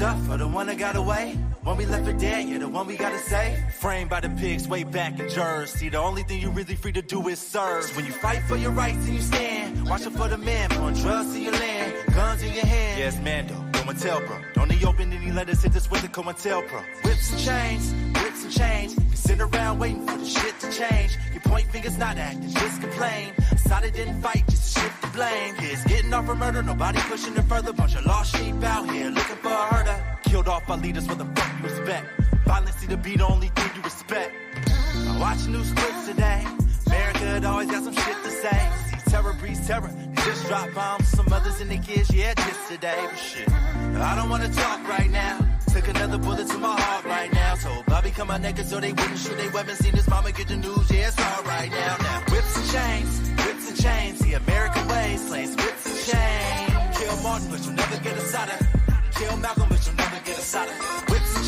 stuff or the one that got away? When we left for dead, yeah, the one we gotta say. Framed by the pigs way back in Jersey. The only thing you really free to do is serve. So when you fight for your rights and you stand, watching for the man, pouring drugs to your land, guns in your hand. Yes, Mando, COINTELPRO. Don't need open any letters, hit this with the COINTELPRO. Whips and chains, whips and chains. You sit around waiting for the shit to change. You point fingers, not acting, just complain. Decided didn't fight, just to shift the blame. Kids getting off for murder, nobody pushing it further. Bunch of lost sheep out here looking for a herder. Killed off our leaders, what the fuck you expect? Violence see to be the only thing you respect. I watch news clips today. America always got some shit to say. See terror breeds terror. They just drop bombs. Some others and their kids, yeah, just today. But shit, I don't wanna talk right now. Took another bullet to my heart right now. Told Bobby come out naked so they wouldn't shoot their weapons. Seen his mama get the news, yeah, it's hard right now. Now whips and chains, the American way, slaves, whips and chains. Kill Martin, but you'll never get a side of. Kill Malcolm, but you'll never get a side of. Whips and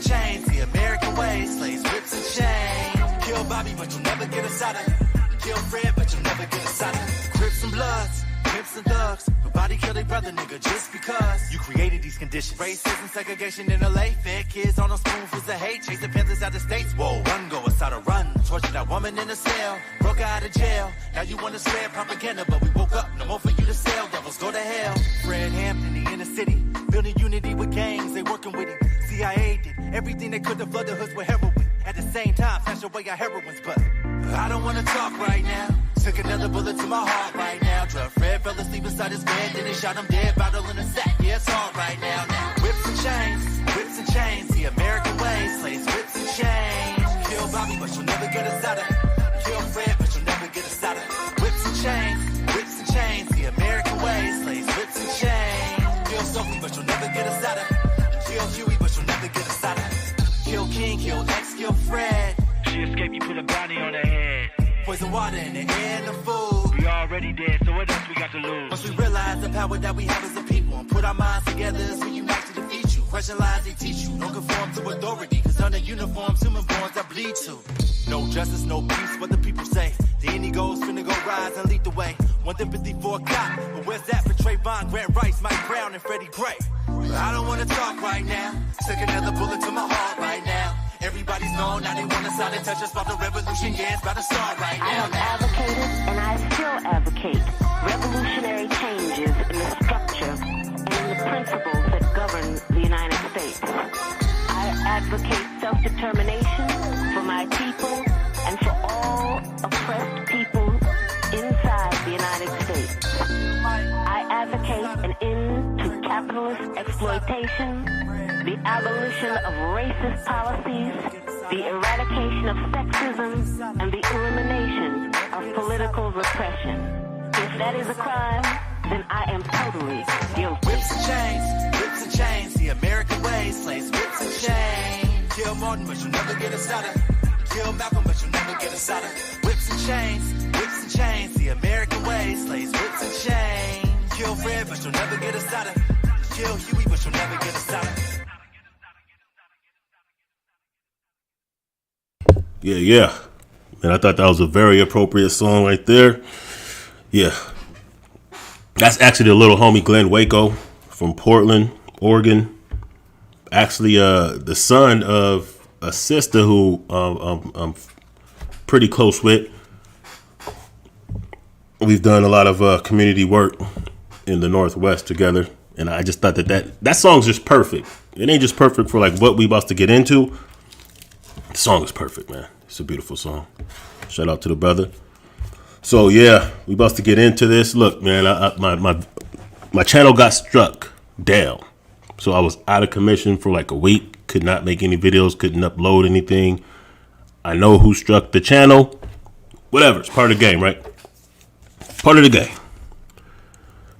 chains, the American way, slaves, whips and chains. Kill Bobby, but you'll never get a side of. Kill Fred, but you'll never get a side of. Crips and Bloods, Pimps and thugs. Nobody kill their brother, nigga, just because you created these conditions. Racism, segregation in LA. Fed kids on a spoonfuls of hate. Chasing Panthers out of states. Whoa, run, go inside a run. Tortured that woman in a cell. Broke her out of jail. Now you wanna spread propaganda, but we woke up. No more for you to sell. Devils go to hell. Fred Hampton, the inner city. Building unity with gangs. They working with it. CIA did everything they could to flood the hoods with heroin. At the same time, snatch away our heroines, but I don't wanna talk right now. Took another bullet to my heart right now. Drug Fred fell asleep beside his bed, then they shot him dead, bottle in a sack. Yeah, it's hard right now. Now whips and chains, the American way, slaves, whips and chains. Kill Bobby, but you'll never get a side of. Kill Fred, but you'll never get a side of. Whips and chains, the American way, slaves, whips and chains. Kill Sophie, but you'll never get a side of. Kill Huey, but you'll never get a side of. Kill King, kill X, kill Fred. She escaped, you put a bounty on her head. Poison water in the air and the food. We already dead, so what else we got to lose? Once we realize the power that we have as a people and put our minds together as we unite to defeat you. Question lies they teach you. Don't conform to authority, cause under uniforms, human borns that bleed too. No justice, no peace, what the people say. The any goals finna go rise and lead the way. One empathy for a cop, but where's that for Trayvon, Grant Rice, Mike Brown, and Freddie Gray? I don't wanna talk right now. Took another bullet to my heart right now. Everybody's known, now they wanna start and touch us about the revolution, yeah, it's about to start right now. I have advocated, and I still advocate, revolutionary changes in the structure and in the principles that govern the United States. I advocate self-determination for my people and for all oppressed people inside the United States. I advocate an end to capitalist exploitation, the abolition of racist policies, the eradication of sexism, and the elimination of political repression. If that is a crime, then I am totally guilty. Whips and chains, the American way, slaves, whips and chains. Kill Martin, but you'll never get a side of. Kill Malcolm, but you'll never get a side of. Whips and chains, the American way, slaves, whips and chains. Kill Fred, but you'll never get a side of. Kill Huey, but you'll never get a side of. Yeah. And I thought that was a very appropriate song right there. Yeah. That's actually the little homie Glenn Waco from Portland, Oregon. Actually, the son of a sister who I'm pretty close with. We've done a lot of community work in the Northwest together. And I just thought that song's just perfect. It ain't just perfect for like what we about to get into. The song is perfect, man. It's a beautiful song. Shout out to the brother. So yeah, we about to get into this. Look, man, my channel got struck down. So I was out of commission for like a week. Could not make any videos. Couldn't upload anything. I know who struck the channel. Whatever. It's part of the game, right? Part of the game.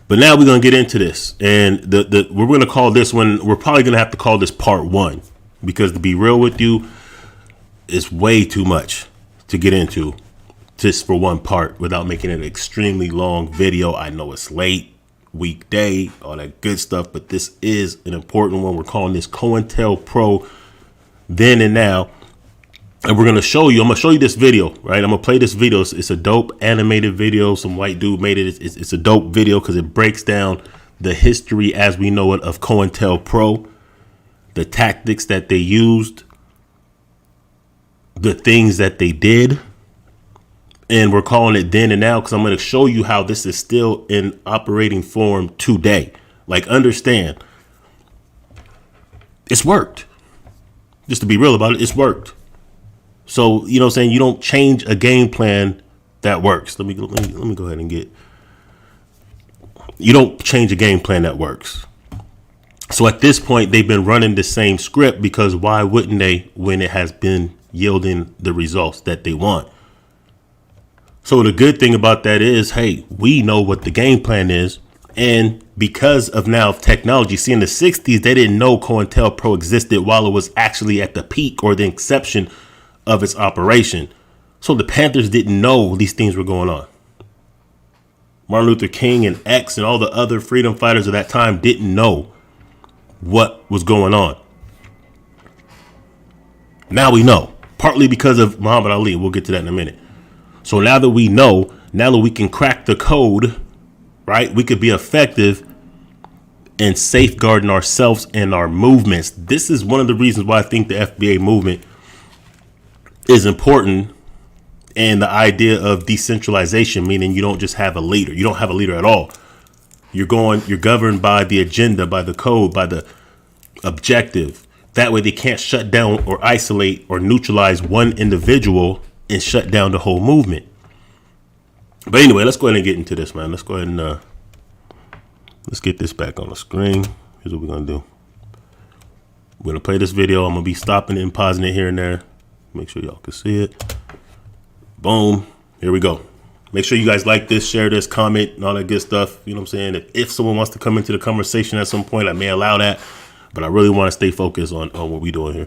But now we're gonna get into this, and we're gonna call this one. We're probably gonna have to call this part 1, because to be real with you, it's way too much to get into just for one part without making it an extremely long video. I know it's late, weekday, all that good stuff, but this is an important one. We're calling this COINTELPRO Then and Now. And we're going to show you, I'm going to show you this video, right? I'm going to play this video. It's a dope animated video. Some white dude made it. It's a dope video because it breaks down the history as we know it of COINTELPRO, the tactics that they used, the things that they did. And we're calling it then and now because I'm going to show you how this is still in operating form today. Like, understand, it's worked. Just to be real about it, it's worked. So, you know what I'm saying? You don't change a game plan that works. Let me go ahead and you don't change a game plan that works. So at this point, they've been running the same script because why wouldn't they when it has been yielding the results that they want? So the good thing about that is, hey, we know what the game plan is. And because of now technology, see, in the 60s, they didn't know COINTELPRO existed while it was actually at the peak or the inception of its operation. So the Panthers didn't know these things were going on. Martin Luther King and X and all the other freedom fighters of that time didn't know what was going on. Now we know, partly because of Muhammad Ali. We'll get to that in a minute. So now that we know, now that we can crack the code, right, we could be effective in safeguarding ourselves and our movements. This is one of the reasons why I think the FBA movement is important, and the idea of decentralization, meaning you don't just have a leader. You don't have a leader at all. You're governed by the agenda, by the code, by the objective. That way they can't shut down or isolate or neutralize one individual and shut down the whole movement. But anyway, let's go ahead and get into this, man. Let's go ahead and let's get this back on the screen. Here's what we're gonna do. We're gonna play this video. I'm gonna be stopping it and pausing it here and there. Make sure y'all can see it. Boom. Here we go. Make sure you guys like this, share this, comment, and all that good stuff. You know what I'm saying? If someone wants to come into the conversation at some point, I may allow that. But I really want to stay focused on what we're doing here.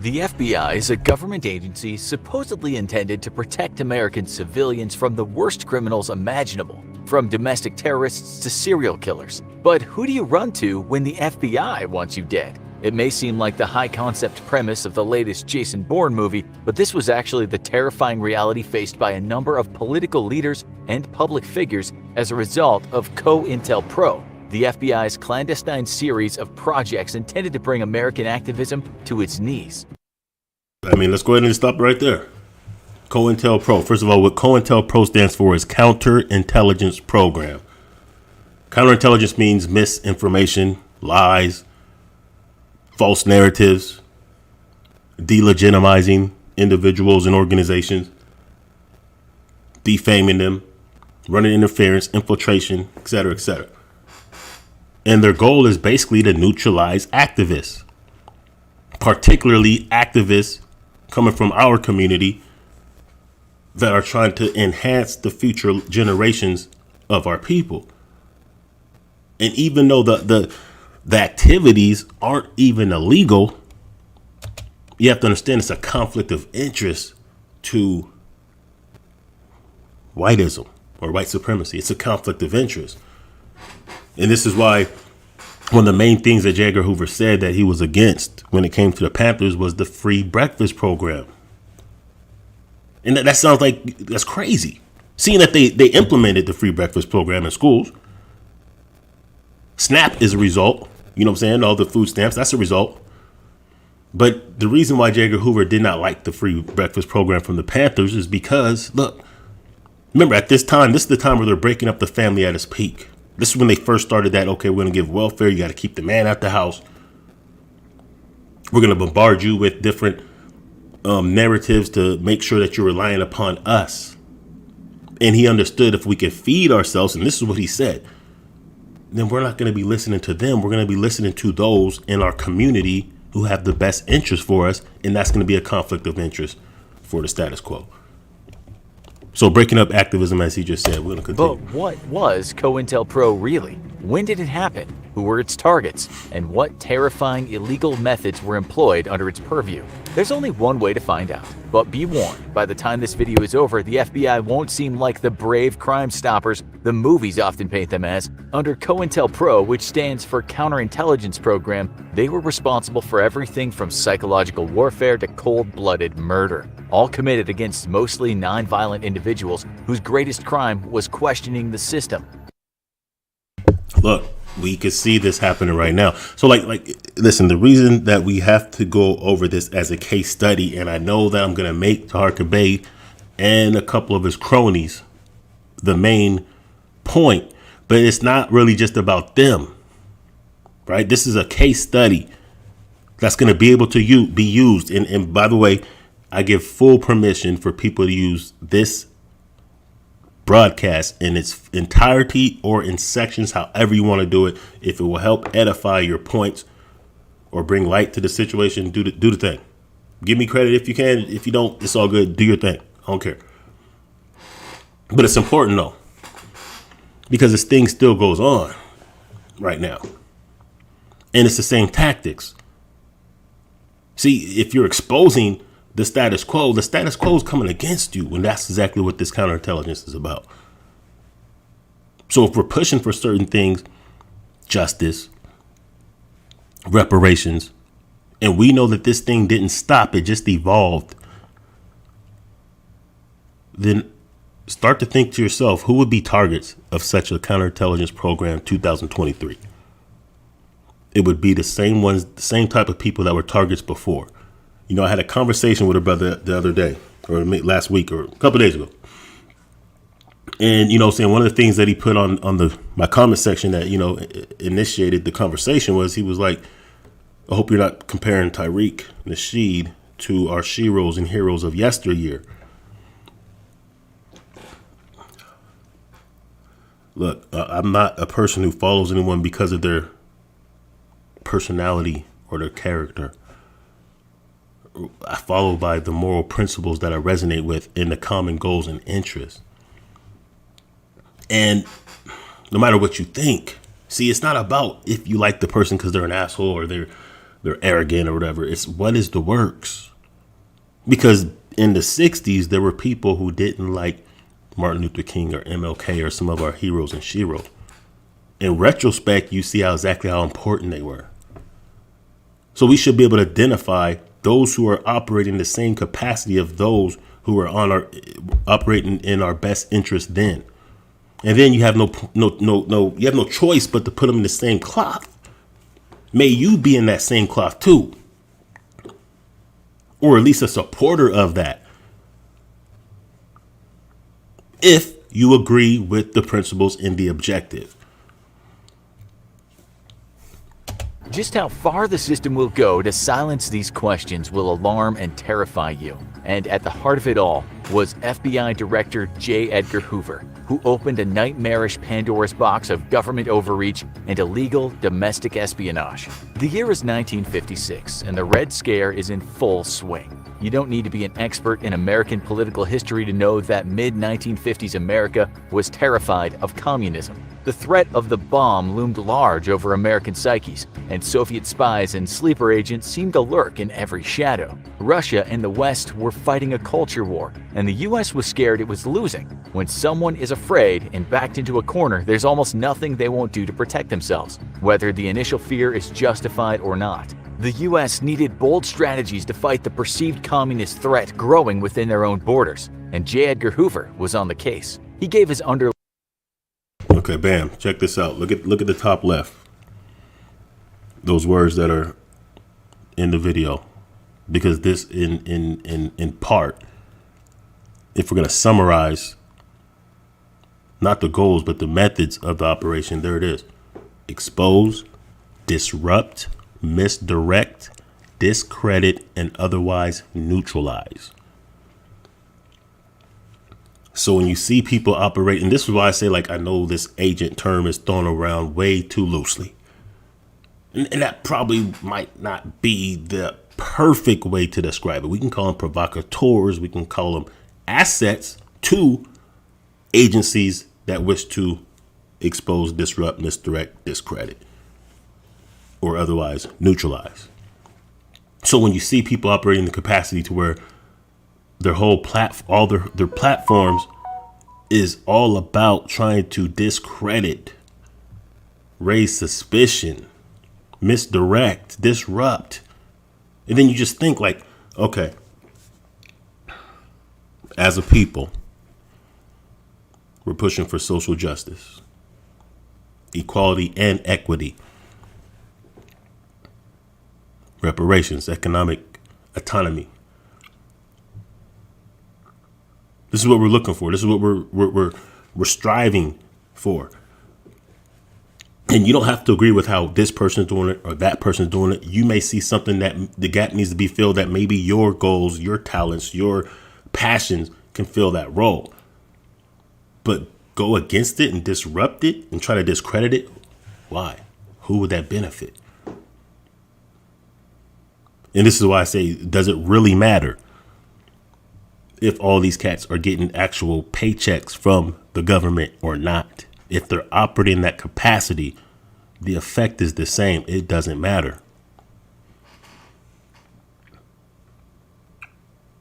The FBI is a government agency supposedly intended to protect American civilians from the worst criminals imaginable, from domestic terrorists to serial killers. But who do you run to when the FBI wants you dead? It may seem like the high-concept premise of the latest Jason Bourne movie, but this was actually the terrifying reality faced by a number of political leaders and public figures as a result of COINTELPRO, the FBI's clandestine series of projects intended to bring American activism to its knees. I mean, let's go ahead and stop right there. COINTELPRO. First of all, what COINTELPRO stands for is Counterintelligence Program. Counterintelligence means misinformation, lies, false narratives, delegitimizing individuals and organizations, defaming them, running interference, infiltration, etc., etc. And their goal is basically to neutralize activists, particularly activists coming from our community that are trying to enhance the future generations of our people. And even though the activities aren't even illegal, you have to understand it's a conflict of interest to whiteism or white supremacy. It's a conflict of interest. And this is why one of the main things that J. Edgar Hoover said that he was against when it came to the Panthers was the free breakfast program. And that sounds like that's crazy. Seeing that they implemented the free breakfast program in schools. SNAP is a result. You know what I'm saying? All the food stamps, that's a result. But the reason why J. Edgar Hoover did not like the free breakfast program from the Panthers is because, look, remember at this time, this is the time where they're breaking up the family at its peak. This is when they first started that, okay, we're going to give welfare. You got to keep the man out the house. We're going to bombard you with different narratives to make sure that you're relying upon us. And he understood if we could feed ourselves, and this is what he said, then we're not going to be listening to them. We're going to be listening to those in our community who have the best interest for us. And that's going to be a conflict of interest for the status quo. So breaking up activism, as he just said, we're going to continue. But what was COINTELPRO really? When did it happen? Who were its targets? And what terrifying illegal methods were employed under its purview? There's only one way to find out. But be warned, by the time this video is over, the FBI won't seem like the brave crime stoppers the movies often paint them as. Under COINTELPRO, which stands for Counterintelligence Program, they were responsible for everything from psychological warfare to cold-blooded murder, all committed against mostly non-violent individuals whose greatest crime was questioning the system. Look, we could see this happening right now. So listen, the reason that we have to go over this as a case study, and I know that I'm going to make Taharka Bey and a couple of his cronies the main point, but it's not really just about them, right? This is a case study that's going to be able to be used. And by the way, I give full permission for people to use this broadcast in its entirety or in sections, however you want to do it. If it will help edify your points or bring light to the situation, do the thing. Give me credit if you can. If you don't, it's all good. Do your thing. I don't care. But it's important though, because this thing still goes on right now. And it's the same tactics. See, if you're exposing the status quo is coming against you. And that's exactly what this counterintelligence is about. So if we're pushing for certain things, justice, reparations, and we know that this thing didn't stop, it just evolved, then start to think to yourself, who would be targets of such a counterintelligence program 2023? It would be the same ones, the same type of people that were targets before. You know, I had a conversation with a brother the other day, or last week, or a couple of days ago. And, saying one of the things that he put on my comment section that, initiated the conversation was, he was like, I hope you're not comparing Tariq Nasheed to our sheroes and heroes of yesteryear. Look, I'm not a person who follows anyone because of their personality or their character. I follow by the moral principles that I resonate with in the common goals and interests. And no matter what you think, see, it's not about if you like the person because they're an asshole or they're arrogant or whatever. It's what is the works. Because in the 60s, there were people who didn't like Martin Luther King or MLK or some of our heroes and sheroes. In retrospect, you see exactly how important they were. So we should be able to identify those who are operating the same capacity of those who are operating in our best interest then. And then you have you have no choice but to put them in the same cloth. May you be in that same cloth too. Or at least a supporter of that. If you agree with the principles and the objective. Just how far the system will go to silence these questions will alarm and terrify you. And at the heart of it all was FBI Director J. Edgar Hoover, who opened a nightmarish Pandora's box of government overreach and illegal domestic espionage. The year is 1956, and the Red Scare is in full swing. You don't need to be an expert in American political history to know that mid-1950s America was terrified of communism. The threat of the bomb loomed large over American psyches, and Soviet spies and sleeper agents seemed to lurk in every shadow. Russia and the West were fighting a culture war, and the US was scared it was losing. When someone is afraid and backed into a corner, there's almost nothing they won't do to protect themselves, whether the initial fear is justified or not. The US needed bold strategies to fight the perceived communist threat growing within their own borders, and J. Edgar Hoover was on the case. He gave his Okay, bam. Check this out. Look at the top left. Those words that are in the video. Because this in part, if we're going to summarize not the goals but the methods of the operation, there it is. Expose, disrupt, misdirect, discredit, and otherwise neutralize. So when you see people operate, and this is why I say, I know this agent term is thrown around way too loosely. And that probably might not be the perfect way to describe it. We can call them provocateurs. We can call them assets to agencies that wish to expose, disrupt, misdirect, discredit, or otherwise neutralize. So when you see people operating the capacity to where their whole all their platforms is all about trying to discredit, raise suspicion, misdirect, disrupt. And then you just think okay, as a people, we're pushing for social justice. equality, and equity. Reparations, economic autonomy. This is what we're looking for. This is what we're striving for. And you don't have to agree with how this person's doing it or that person's doing it. You may see something that the gap needs to be filled, that maybe your goals, your talents, your passions can fill that role. But go against it and disrupt it and try to discredit it. Why? Who would that benefit? And this is why I say, does it really matter if all these cats are getting actual paychecks from the government or not? If they're operating that capacity, the effect is the same. It doesn't matter.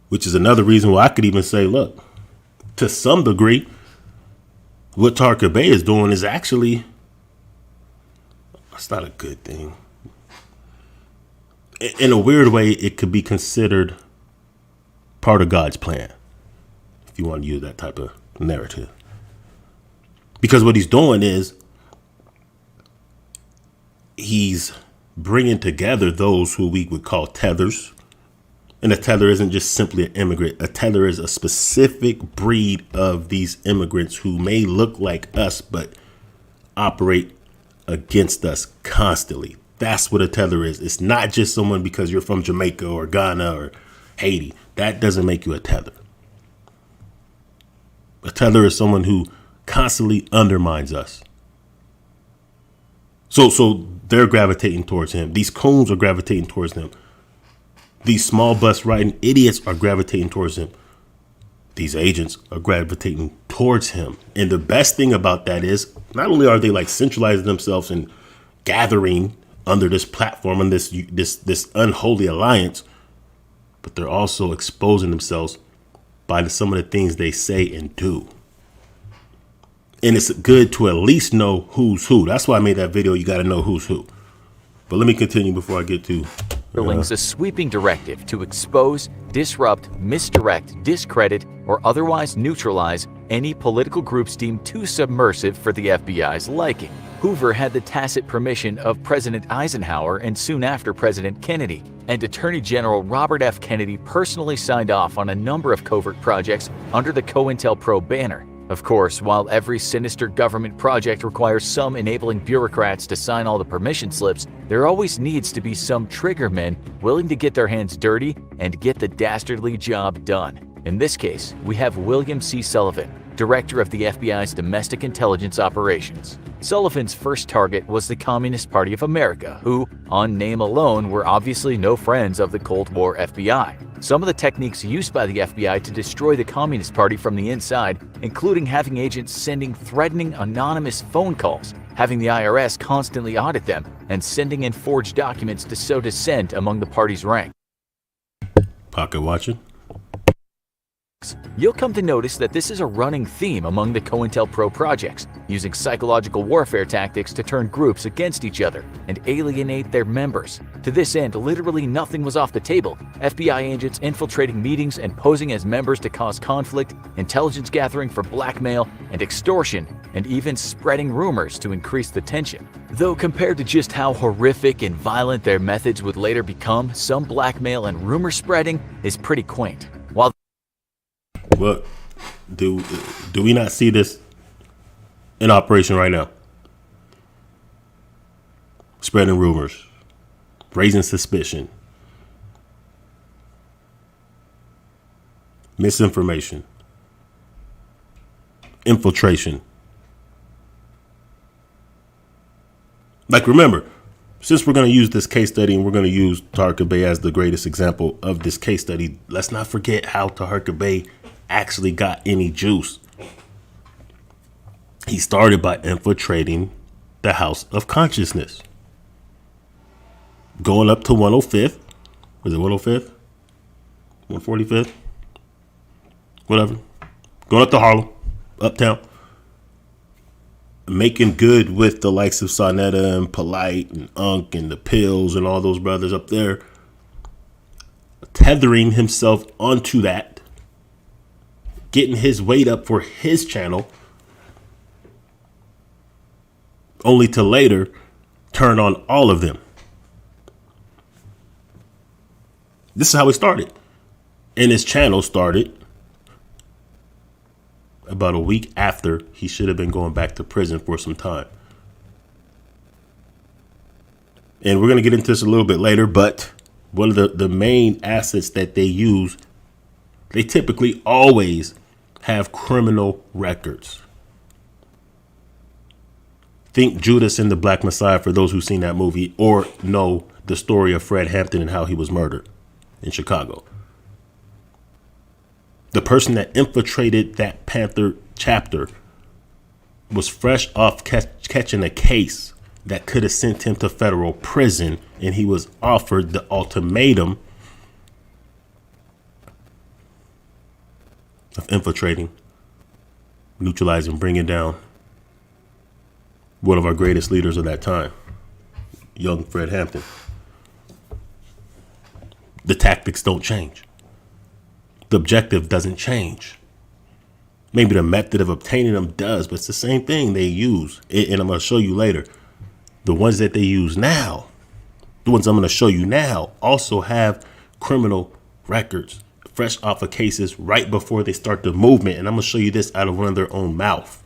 Which is another reason why I could even say, look, to some degree, what Tarka Bey is doing is actually, it's not a good thing. In a weird way, it could be considered part of God's plan, if you want to use that type of narrative. Because what he's doing is he's bringing together those who we would call tethers. And a tether isn't just simply an immigrant. A tether is a specific breed of these immigrants who may look like us, but operate against us constantly. That's what a tether is. It's not just someone because you're from Jamaica or Ghana or Haiti. That doesn't make you a tether. A tether is someone who constantly undermines us. So they're gravitating towards him. These coons are gravitating towards him. These small bus riding idiots are gravitating towards him. These agents are gravitating towards him. And the best thing about that is not only are they like centralizing themselves and gathering under this platform and this unholy alliance, but they're also exposing themselves by some of the things they say and do. And it's good to at least know who's who. That's why I made that video. You got to know who's who. But let me continue before I get to A sweeping directive to expose, disrupt, misdirect, discredit, or otherwise neutralize any political groups deemed too submersive for the FBI's liking. Hoover had the tacit permission of President Eisenhower and soon after President Kennedy, and Attorney General Robert F. Kennedy personally signed off on a number of covert projects under the COINTELPRO banner. Of course, while every sinister government project requires some enabling bureaucrats to sign all the permission slips, there always needs to be some triggermen willing to get their hands dirty and get the dastardly job done. In this case, we have William C. Sullivan, director of the FBI's domestic intelligence operations. Sullivan's first target was the Communist Party of America, who, on name alone, were obviously no friends of the Cold War FBI. Some of the techniques used by the FBI to destroy the Communist Party from the inside, including having agents sending threatening anonymous phone calls, having the IRS constantly audit them, and sending in forged documents to sow dissent among the party's ranks. pocket watching. You'll come to notice that this is a running theme among the COINTELPRO projects, using psychological warfare tactics to turn groups against each other and alienate their members. To this end, literally nothing was off the table. FBI agents infiltrating meetings and posing as members to cause conflict, intelligence gathering for blackmail and extortion, and even spreading rumors to increase the tension. Though compared to just how horrific and violent their methods would later become, some blackmail and rumor spreading is pretty quaint. While What do we not see this in operation right now? Spreading rumors, raising suspicion, misinformation, infiltration. Like, remember, since we're going to use this case study and we're going to use Tarka Bey as the greatest example of this case study, let's not forget how Tarka Bey actually got any juice. He started by infiltrating the House of Consciousness, going up to 105th. Was it 105th? 145th? Whatever. Going up to Harlem, uptown, making good with the likes of Sonetta and Polite and Unk and the Pills and all those brothers up there, tethering himself onto that, getting his weight up for his channel, only to later turn on all of them. This is how it started. And his channel started about a week after he should have been going back to prison for some time. And we're going to get into this a little bit later, but one of the main assets that they use, they typically always have criminal records. Think Judas and the Black Messiah for those who've seen that movie or know the story of Fred Hampton and how he was murdered in Chicago. The person that infiltrated that Panther chapter was fresh off catching a case that could have sent him to federal prison, and he was offered the ultimatum of infiltrating, neutralizing, bringing down one of our greatest leaders of that time, young Fred Hampton. The tactics don't change. The objective doesn't change. Maybe the method of obtaining them does, but it's the same thing they use. And I'm going to show you later. The ones that they use now, the ones I'm going to show you now, also have criminal records fresh off of cases right before they start the movement. And I'm going to show you this out of one of their own mouth.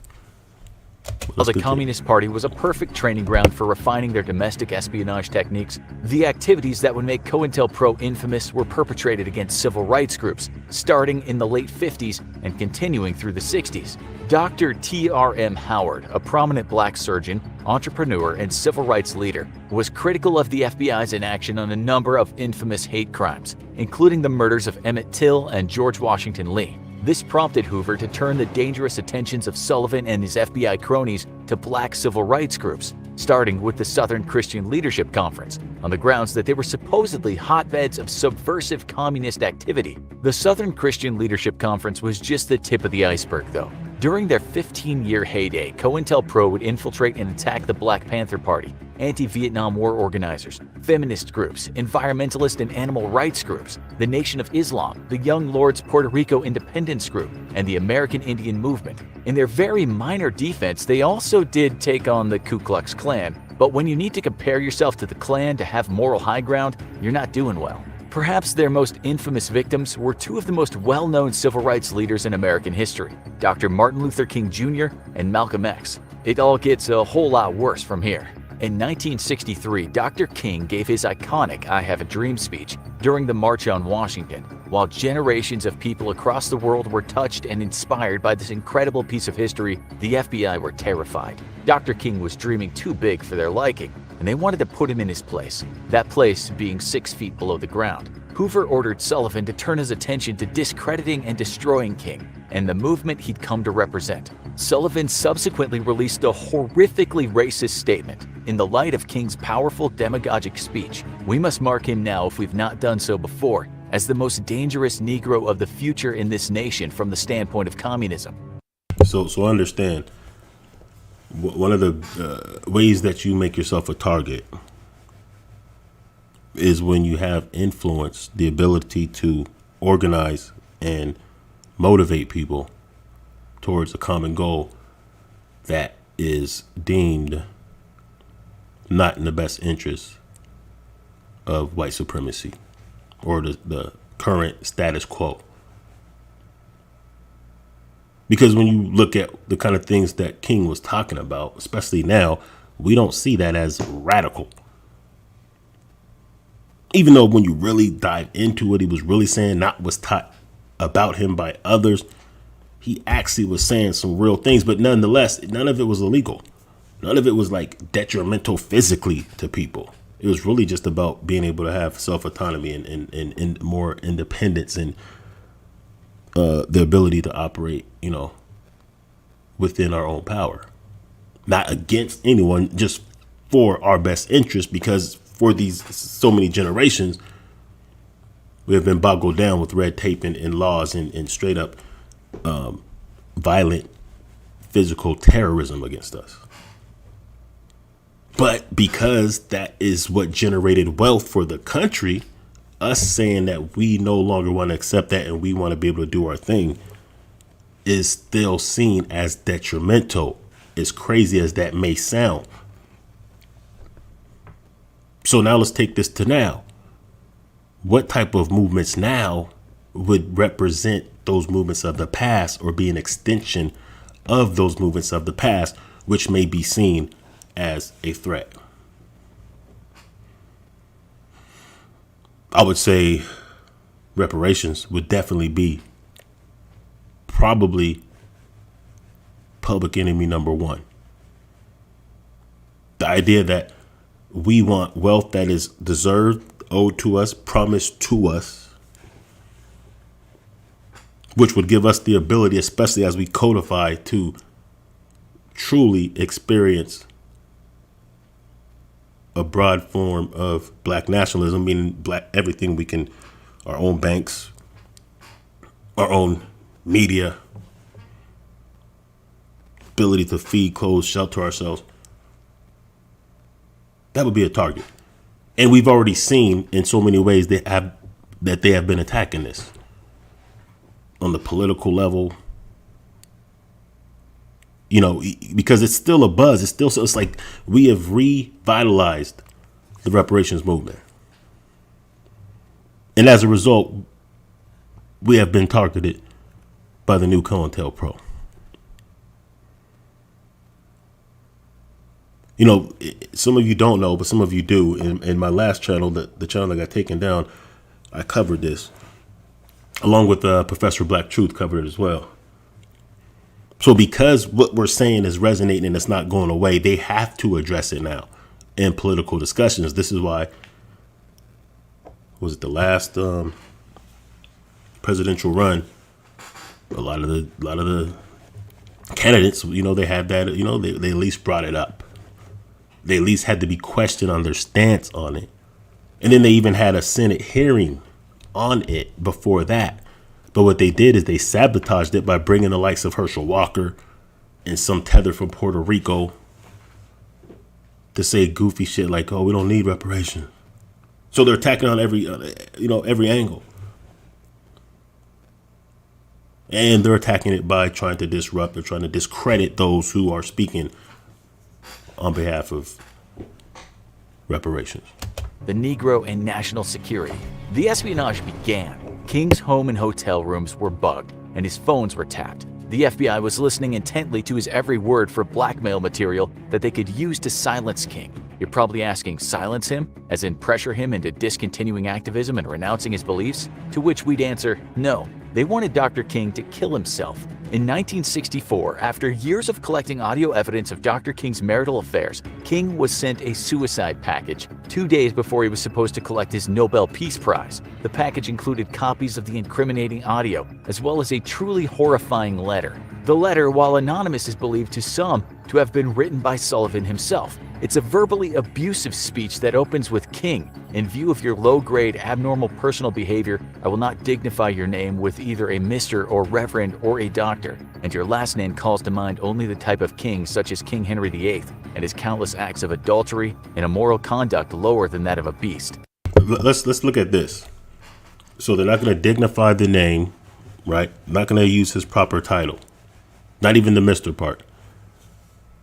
While the Communist Party was a perfect training ground for refining their domestic espionage techniques, the activities that would make COINTELPRO infamous were perpetrated against civil rights groups, starting in the late 50s and continuing through the 60s. Dr. T.R.M. Howard, a prominent black surgeon, entrepreneur, and civil rights leader, was critical of the FBI's inaction on a number of infamous hate crimes, including the murders of Emmett Till and George Washington Lee. This prompted Hoover to turn the dangerous attentions of Sullivan and his FBI cronies to black civil rights groups, starting with the Southern Christian Leadership Conference, on the grounds that they were supposedly hotbeds of subversive communist activity. The Southern Christian Leadership Conference was just the tip of the iceberg, though. During their 15-year heyday, COINTELPRO would infiltrate and attack the Black Panther Party, anti-Vietnam War organizers, feminist groups, environmentalist and animal rights groups, the Nation of Islam, the Young Lords Puerto Rico Independence Group, and the American Indian Movement. In their very minor defense, they also did take on the Ku Klux Klan, but when you need to compare yourself to the Klan to have moral high ground, you're not doing well. Perhaps their most infamous victims were two of the most well-known civil rights leaders in American history, Dr. Martin Luther King Jr. and Malcolm X. It all gets a whole lot worse from here. In 1963, Dr. King gave his iconic I Have a Dream speech during the March on Washington. While generations of people across the world were touched and inspired by this incredible piece of history, the FBI were terrified. Dr. King was dreaming too big for their liking, and they wanted to put him in his place, that place being 6 feet below the ground. Hoover ordered Sullivan to turn his attention to discrediting and destroying King and the movement he'd come to represent. Sullivan subsequently released a horrifically racist statement. In the light of King's powerful demagogic speech, we must mark him now, if we've not done so before, as the most dangerous Negro of the future in this nation from the standpoint of communism. So understand, one of the ways that you make yourself a target is when you have influence, the ability to organize and motivate people towards a common goal that is deemed not in the best interest of white supremacy or the current status quo. Because when you look at the kind of things that King was talking about, especially now, we don't see that as radical. Even though when you really dive into what he was really saying, not what's taught about him by others, he actually was saying some real things. But nonetheless, none of it was illegal. None of it was like detrimental physically to people. It was really just about being able to have self-autonomy and more independence and the ability to operate, within our own power. Not against anyone, just for our best interest, because for these so many generations, we have been boggled down with red tape and laws and straight up violent physical terrorism against us. But because that is what generated wealth for the country, us saying that we no longer want to accept that and we want to be able to do our thing is still seen as detrimental, as crazy as that may sound. So now let's take this to now. What type of movements now would represent those movements of the past or be an extension of those movements of the past, which may be seen as a threat? I would say reparations would definitely be probably public enemy number one. The idea that we want wealth that is deserved, owed to us, promised to us, which would give us the ability, especially as we codify, to truly experience a broad form of black nationalism, meaning black everything we can, our own banks, our own media, ability to feed, clothe, shelter ourselves. That would be a target. And we've already seen in so many ways that they have been attacking this on the political level, you know, because it's still a buzz. It's like we have revitalized the reparations movement. And as a result, we have been targeted by the new COINTELPRO. You know, some of you don't know, but some of you do. In my last channel, the channel that got taken down, I covered this, along with Professor Black Truth covered it as well. So because what we're saying is resonating and it's not going away, they have to address it now in political discussions. This is why, was it the last presidential run? A lot of the candidates, you know, they had that, you know, they at least brought it up. They at least had to be questioned on their stance on it. And then they even had a Senate hearing on it before that. But what they did is they sabotaged it by bringing the likes of Herschel Walker and some tether from Puerto Rico to say goofy shit like, oh, we don't need reparations. So they're attacking on every angle. And they're attacking it by trying to disrupt or trying to discredit those who are speaking on behalf of reparations. The Negro and national security. The espionage began. King's home and hotel rooms were bugged, and his phones were tapped. The FBI was listening intently to his every word for blackmail material that they could use to silence King. You're probably asking, silence him? As in pressure him into discontinuing activism and renouncing his beliefs? To which we'd answer, no. They wanted Dr. King to kill himself. In 1964, after years of collecting audio evidence of Dr. King's marital affairs, King was sent a suicide package 2 days before he was supposed to collect his Nobel Peace Prize. The package included copies of the incriminating audio, as well as a truly horrifying letter. The letter, while anonymous, is believed to some to have been written by Sullivan himself. It's a verbally abusive speech that opens with King. In view of your low-grade, abnormal personal behavior, I will not dignify your name with either a Mr. or Reverend or a Doctor, and your last name calls to mind only the type of king such as King Henry VIII and his countless acts of adultery and immoral conduct lower than that of a beast. Let's look at this. So they're not going to dignify the name, right? Not going to use his proper title. Not even the Mr. part.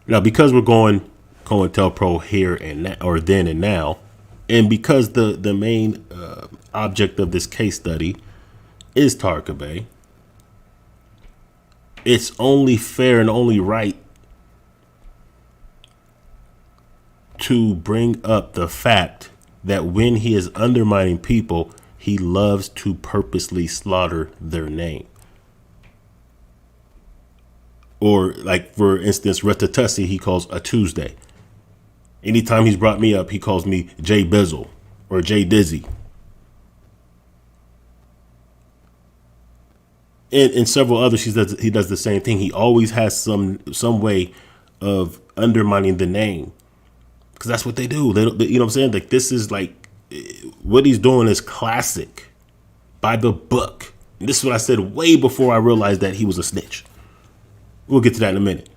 Now, because we're going COINTELPRO here and now, or then and now, and because the main object of this case study is Tarka Bay, it's only fair and only right to bring up the fact that when he is undermining people, he loves to purposely slaughter their name. Or, like, for instance, Retatussi, he calls a Tuesday. Anytime he's brought me up, he calls me Jay Bizzle or Jay Dizzy. And several others, he does the same thing. He always has some way of undermining the name, because that's what they do. They, you know what I'm saying? Like, this is like, what he's doing is classic, by the book. And this is what I said way before I realized that he was a snitch. We'll get to that in a minute.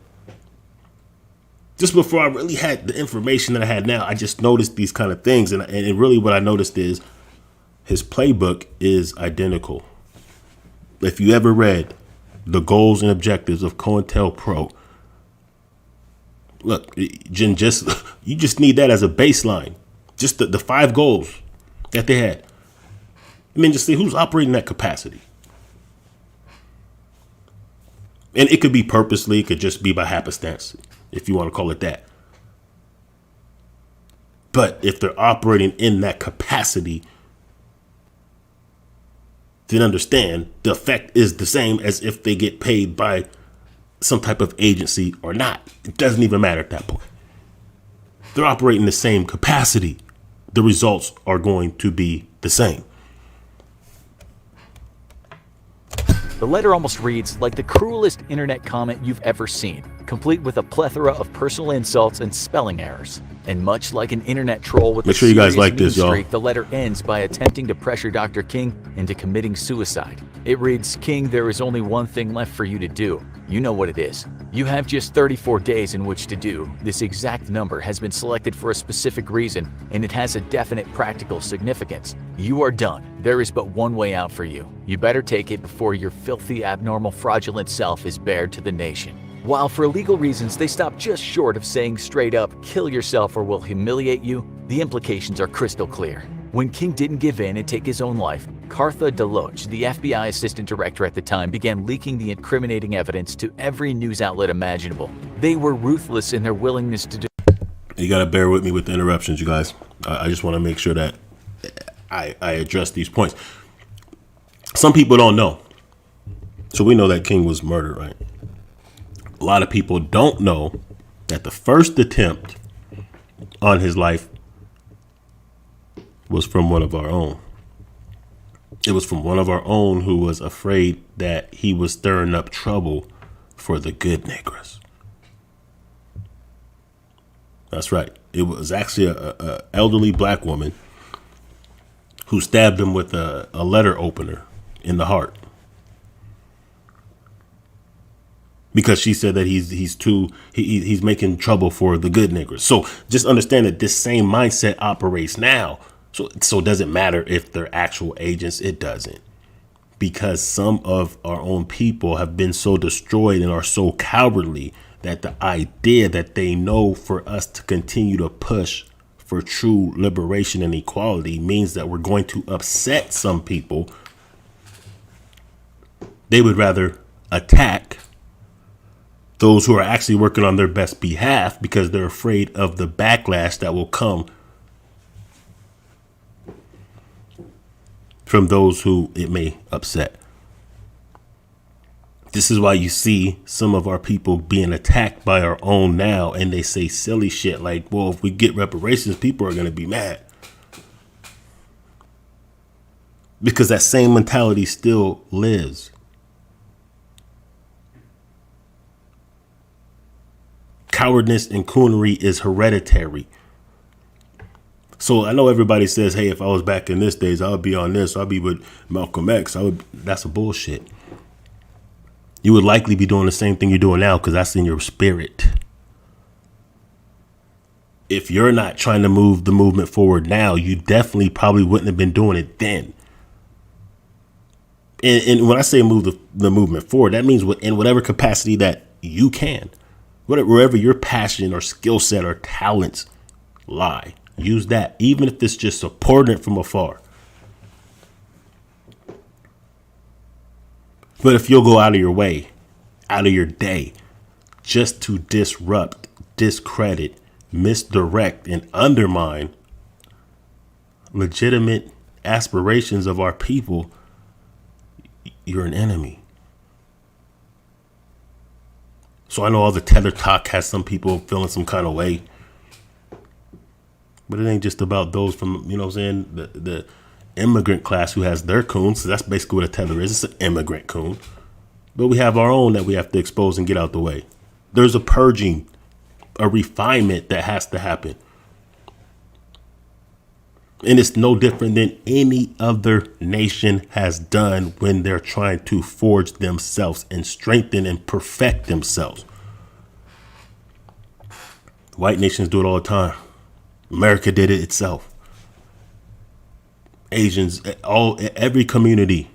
Just before I really had the information that I had now, I just noticed these kind of things. And really what I noticed is his playbook is identical. If you ever read the goals and objectives of COINTELPRO, look, you just need that as a baseline. Just the 5 goals that they had. I mean, just see who's operating that capacity. And it could be purposely, it could just be by happenstance, if you want to call it that. But if they're operating in that capacity, then understand the effect is the same as if they get paid by some type of agency or not. It doesn't even matter at that point. They're operating the same capacity. The results are going to be the same. The letter almost reads like the cruelest internet comment you've ever seen, complete with a plethora of personal insults and spelling errors. And much like an internet troll with Make sure you guys like this, y'all. The letter ends by attempting to pressure Dr. King into committing suicide. It reads, "King, there is only one thing left for you to do. You know what it is. You have just 34 days in which to do. This exact number has been selected for a specific reason, and it has a definite practical significance. You are done. There is but one way out for you. You better take it before your filthy, abnormal, fraudulent self is bared to the nation." While for legal reasons they stop just short of saying straight up, "Kill yourself or we'll humiliate you," the implications are crystal clear. When King didn't give in and take his own life, Cartha Deloach, the FBI assistant director at the time, began leaking the incriminating evidence to every news outlet imaginable. They were ruthless in their willingness to do. You got to bear with me with the interruptions, you guys. I just want to make sure that I address these points. Some people don't know. So we know that King was murdered, right? A lot of people don't know that the first attempt on his life was from one of our own. It was from one of our own who was afraid that he was stirring up trouble for the good niggers. That's right. It was actually a elderly black woman who stabbed him with a letter opener in the heart. Because she said that he's making trouble for the good niggers. So just understand that this same mindset operates now. So does it matter if they're actual agents? It doesn't. Because some of our own people have been so destroyed and are so cowardly that the idea that they know for us to continue to push for true liberation and equality means that we're going to upset some people. They would rather attack those who are actually working on their best behalf because they're afraid of the backlash that will come from those who it may upset. This is why you see some of our people being attacked by our own now, and they say silly shit like, well, if we get reparations, people are going to be mad. Because that same mentality still lives. Cowardness and coonery is hereditary. So I know everybody says, hey, if I was back in this days, I would be on this. I'll be with Malcolm X. That's a bullshit. You would likely be doing the same thing you're doing now because that's in your spirit. If you're not trying to move the movement forward now, you definitely probably wouldn't have been doing it then. And when I say move the movement forward, that means in whatever capacity that you can. Wherever your passion or skill set or talents lie, use that, even if it's just supporting it from afar. But if you'll go out of your way, out of your day, just to disrupt, discredit, misdirect, and undermine legitimate aspirations of our people, you're an enemy. So I know all the tether talk has some people feeling some kind of way. But it ain't just about those from, you know what I'm saying, the immigrant class who has their coons. So that's basically what a tether is. It's an immigrant coon. But we have our own that we have to expose and get out the way. There's a purging, a refinement that has to happen. And it's no different than any other nation has done when they're trying to forge themselves and strengthen and perfect themselves. White nations do it all the time. America did it itself. Asians, every community,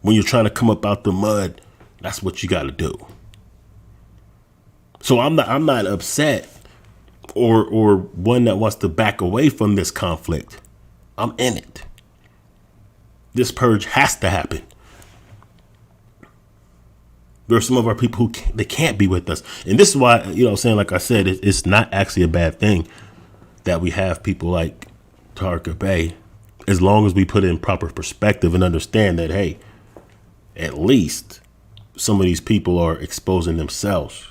when you're trying to come up out the mud, that's what you got to do. So I'm not upset or one that wants to back away from this conflict, I'm in it. This purge has to happen. There are some of our people they can't be with us. And this is why, saying, like I said, it's not actually a bad thing that we have people like Tarka Bey, as long as we put it in proper perspective and understand that, hey, at least some of these people are exposing themselves.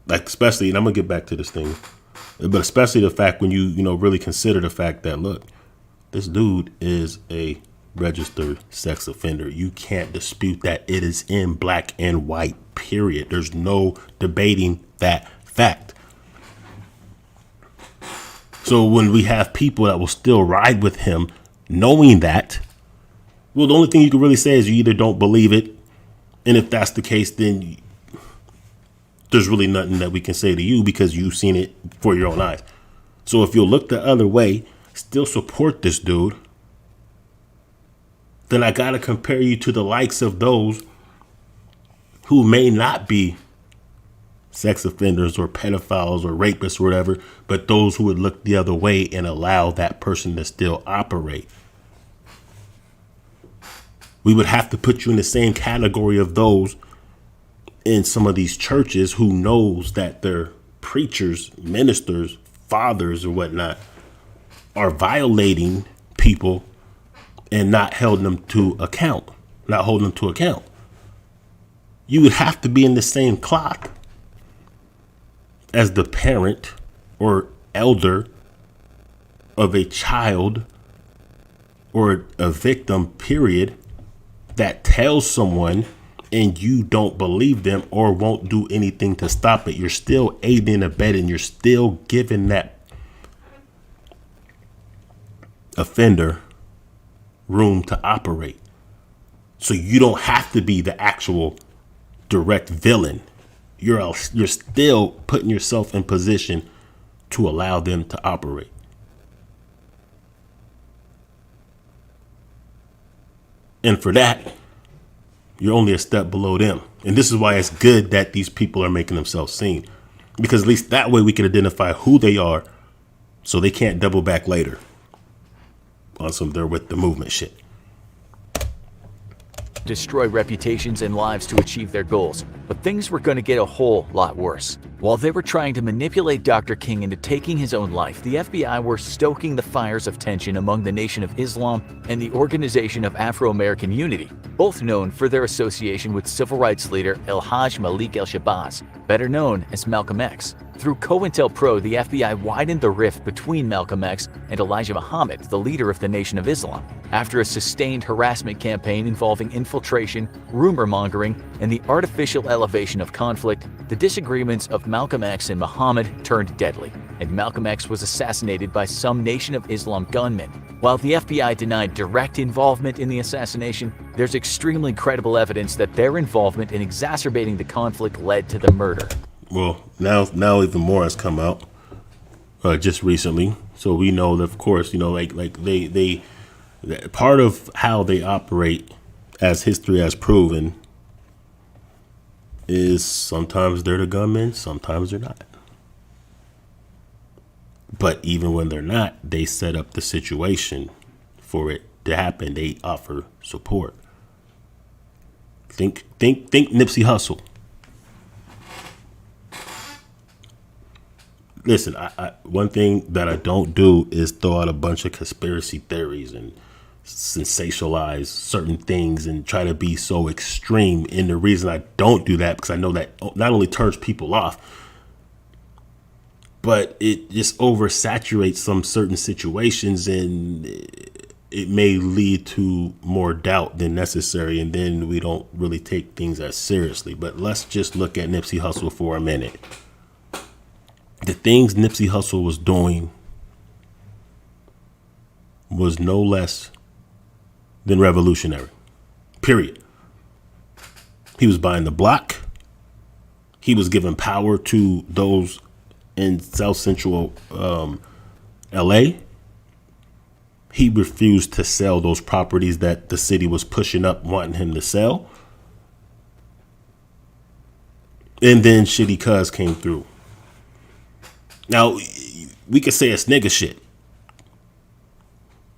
Like, especially, and I'm going to get back to this thing, but especially the fact when you really consider the fact that, look, this dude is a registered sex offender. You can't dispute that. It is in black and white, period. There's no debating that fact. So when we have people that will still ride with him, knowing that, well, the only thing you can really say is you either don't believe it, and if that's the case, then there's really nothing that we can say to you because you've seen it for your own eyes. So if you'll look the other way, still support this dude, then I got to compare you to the likes of those who may not be sex offenders or pedophiles or rapists or whatever, but those who would look the other way and allow that person to still operate. We would have to put you in the same category of those in some of these churches who knows that their preachers, ministers, fathers or whatnot are violating people and not holding them to account. You would have to be in the same cloth as the parent or elder of a child or a victim, period, that tells someone and you don't believe them or won't do anything to stop it. You're still aiding and abetting. You're still giving that offender room to operate. So you don't have to be the actual direct villain. You're still putting yourself in position to allow them to operate. And for that, you're only a step below them. And this is why it's good that these people are making themselves seen, because at least that way we can identify who they are so they can't double back later on some they're with the movement shit. Destroy reputations and lives to achieve their goals, but things were going to get a whole lot worse. While they were trying to manipulate Dr. King into taking his own life, the FBI were stoking the fires of tension among the Nation of Islam and the Organization of Afro-American Unity, both known for their association with civil rights leader El-Hajj Malik El-Shabazz, better known as Malcolm X. Through COINTELPRO, the FBI widened the rift between Malcolm X and Elijah Muhammad, the leader of the Nation of Islam. After a sustained harassment campaign involving infiltration, rumor mongering, and the artificial elevation of conflict, the disagreements of Malcolm X and Muhammad turned deadly, and Malcolm X was assassinated by some Nation of Islam gunmen. While the FBI denied direct involvement in the assassination, there's extremely credible evidence that their involvement in exacerbating the conflict led to the murder. Well, now even more has come out just recently. So we know that, of course, they part of how they operate, as history has proven, is sometimes they're the gunmen, sometimes they're not. But even when they're not, they set up the situation for it to happen. They offer support. Think Nipsey Hussle. Listen, I one thing that I don't do is throw out a bunch of conspiracy theories and sensationalize certain things and try to be so extreme. And the reason I don't do that, because I know that not only turns people off, but it just oversaturates some certain situations, and it may lead to more doubt than necessary, and then we don't really take things as seriously. But let's just look at Nipsey Hussle for a minute. The things Nipsey Hussle was doing was no less than revolutionary, period. He was buying the block. He was giving power to those in South Central LA. He refused to sell those properties that the city was pushing up, wanting him to sell. And then Shitty Cuz came through. Now, we could say it's nigga shit.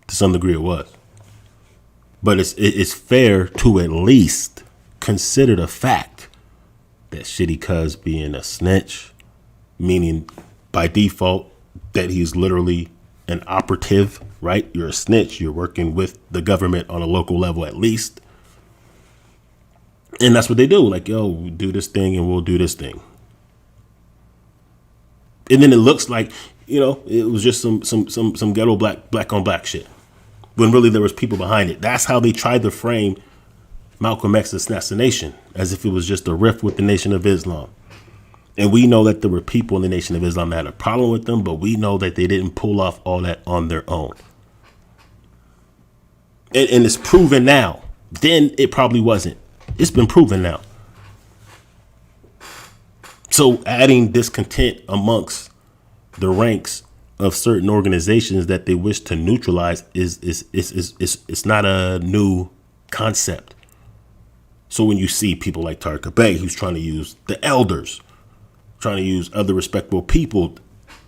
To some degree it was. But it's fair to at least consider the fact that Shitty Cuz being a snitch, meaning by default that he's literally an operative, right? You're a snitch. You're working with the government on a local level at least. And that's what they do. Like, yo, we do this thing and we'll do this thing. And then it looks like, it was just some ghetto black on black shit. When really there was people behind it. That's how they tried to frame Malcolm X's assassination, as if it was just a rift with the Nation of Islam. And we know that there were people in the Nation of Islam that had a problem with them, but we know that they didn't pull off all that on their own. And it's proven now. Then it probably wasn't. It's been proven now. So adding discontent amongst the ranks of certain organizations that they wish to neutralize is not a new concept. So when you see people like Tariq Bey, who's trying to use the elders, trying to use other respectable people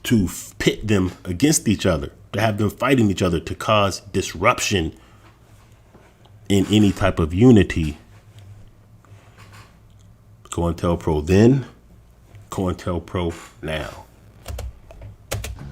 to pit them against each other, to have them fighting each other, to cause disruption in any type of unity. COINTELPRO then, COINTELPRO now.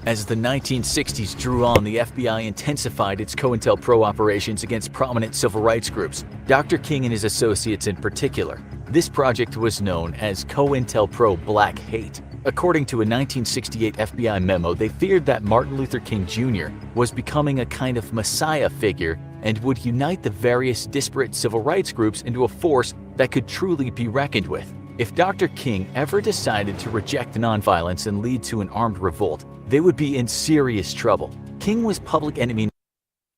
As the 1960s drew on, the FBI intensified its COINTELPRO operations against prominent civil rights groups, Dr. King and his associates in particular. This project was known as COINTELPRO Black Hate. According to a 1968 FBI memo, they feared that Martin Luther King Jr. was becoming a kind of messiah figure and would unite the various disparate civil rights groups into a force that could truly be reckoned with. If Dr. King ever decided to reject nonviolence and lead to an armed revolt, they would be in serious trouble. King was public enemy.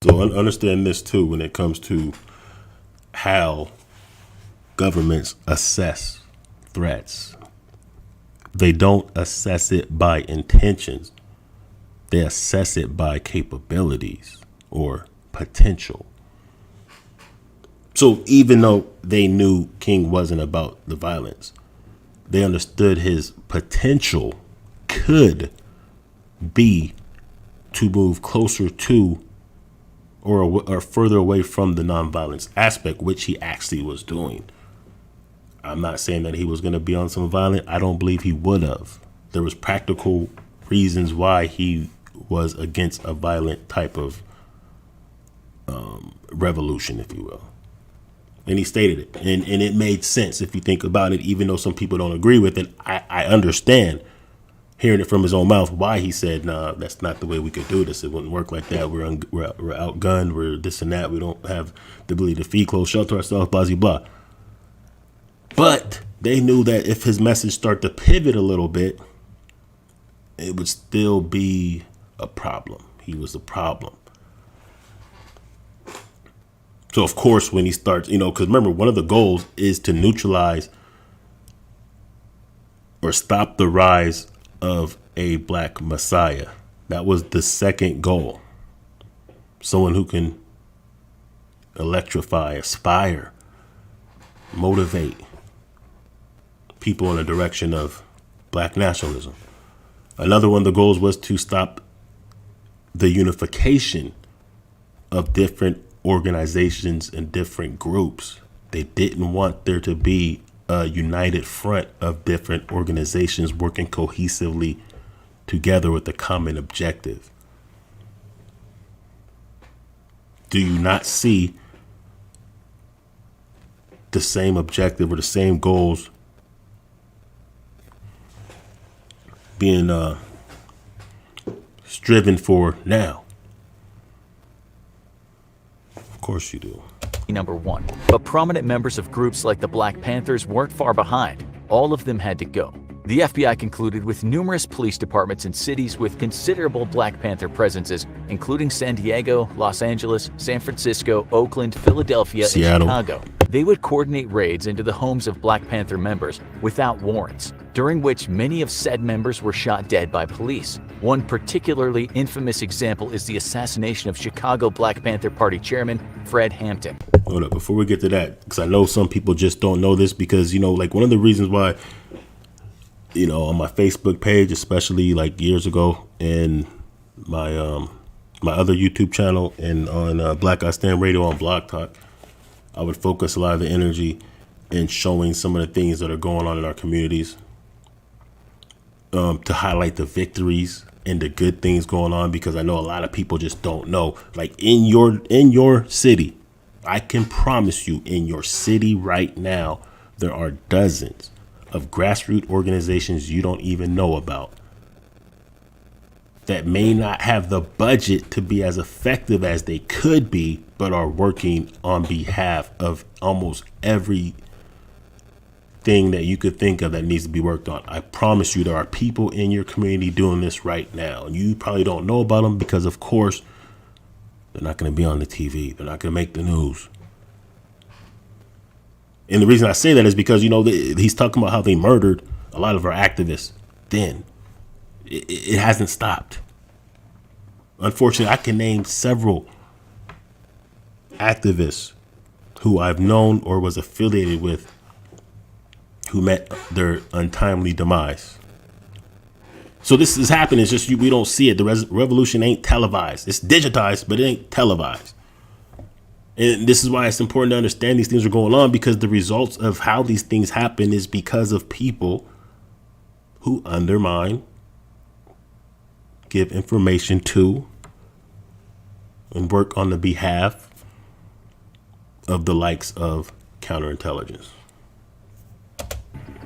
So understand this too when it comes to how governments assess threats. They don't assess it by intentions. They assess it by capabilities or potential. So even though they knew King wasn't about the violence, they understood his potential could be to move closer to or further away from the nonviolence aspect, which he actually was doing. I'm not saying that he was going to be on some violent. I don't believe he would have. There was practical reasons why he was against a violent type of revolution, if you will. And he stated it. And it made sense if you think about it, even though some people don't agree with it. I understand hearing it from his own mouth why he said, nah, that's not the way we could do this. It wouldn't work like that. We're outgunned. We're this and that. We don't have the ability to feed, clothe, shelter ourselves, blah, blah, blah. But they knew that if his message started to pivot a little bit, it would still be a problem. He was a problem. So, of course, when he starts, because remember, one of the goals is to neutralize or stop the rise of a black messiah. That was the second goal. Someone who can electrify, aspire, motivate people in a direction of black nationalism. Another one of the goals was to stop the unification of different organizations and different groups. They didn't want there to be a united front of different organizations working cohesively together with a common objective. Do you not see the same objective or the same goals being striven for now? Of course you do. Number one. But prominent members of groups like the Black Panthers weren't far behind. All of them had to go. The FBI concluded with numerous police departments in cities with considerable Black Panther presences, including San Diego, Los Angeles, San Francisco, Oakland, Philadelphia, Seattle, and Chicago. They would coordinate raids into the homes of Black Panther members without warrants, during which many of said members were shot dead by police. One particularly infamous example is the assassination of Chicago Black Panther Party chairman Fred Hampton. Hold up, before we get to that, because I know some people just don't know this, because, like one of the reasons why on my Facebook page, especially like years ago, and my my other YouTube channel, and on Black Guy Stand Radio on Blog Talk, I would focus a lot of the energy in showing some of the things that are going on in our communities, to highlight the victories and the good things going on, because I know a lot of people just don't know. Like in your city, I can promise you, in your city right now, there are dozens of grassroots organizations you don't even know about that may not have the budget to be as effective as they could be, but are working on behalf of almost every thing that you could think of that needs to be worked on. I promise you, there are people in your community doing this right now, and you probably don't know about them because, of course, they're not going to be on the TV. They're not going to make the news. And the reason I say that is because, he's talking about how they murdered a lot of our activists then. It hasn't stopped. Unfortunately, I can name several activists who I've known or was affiliated with who met their untimely demise. So this is happening. It's just we don't see it. The revolution ain't televised. It's digitized, but it ain't televised. And this is why it's important to understand these things are going on, because the results of how these things happen is because of people who undermine, give information to, and work on the behalf of the likes of counterintelligence.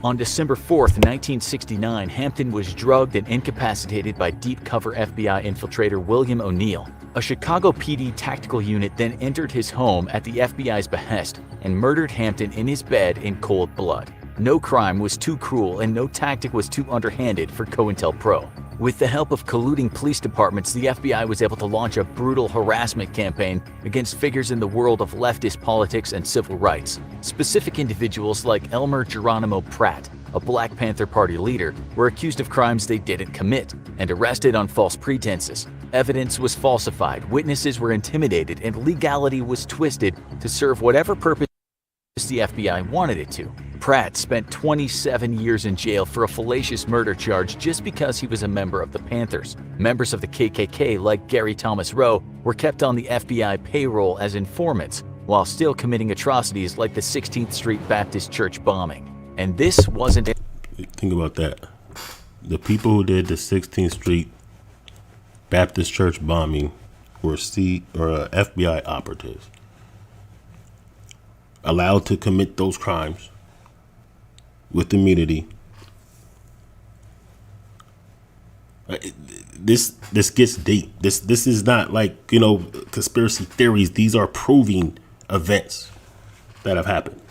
On December 4th, 1969, Hampton was drugged and incapacitated by deep cover FBI infiltrator William O'Neill. A Chicago PD tactical unit then entered his home at the FBI's behest and murdered Hampton in his bed in cold blood. No crime was too cruel and no tactic was too underhanded for COINTELPRO. With the help of colluding police departments, the FBI was able to launch a brutal harassment campaign against figures in the world of leftist politics and civil rights. Specific individuals like Elmer Geronimo Pratt, a Black Panther Party leader, were accused of crimes they didn't commit and arrested on false pretenses. Evidence was falsified, witnesses were intimidated, and legality was twisted to serve whatever purpose the FBI wanted it to. Pratt spent 27 years in jail for a fallacious murder charge just because he was a member of the Panthers. Members of the KKK, like Gary Thomas Rowe, were kept on the FBI payroll as informants, while still committing atrocities like the 16th Street Baptist Church bombing. And this wasn't it. Think about that. The people who did the 16th Street Baptist Church bombing were FBI operatives, allowed to commit those crimes with immunity. This gets deep. This is not like, conspiracy theories. These are proving events that have happened.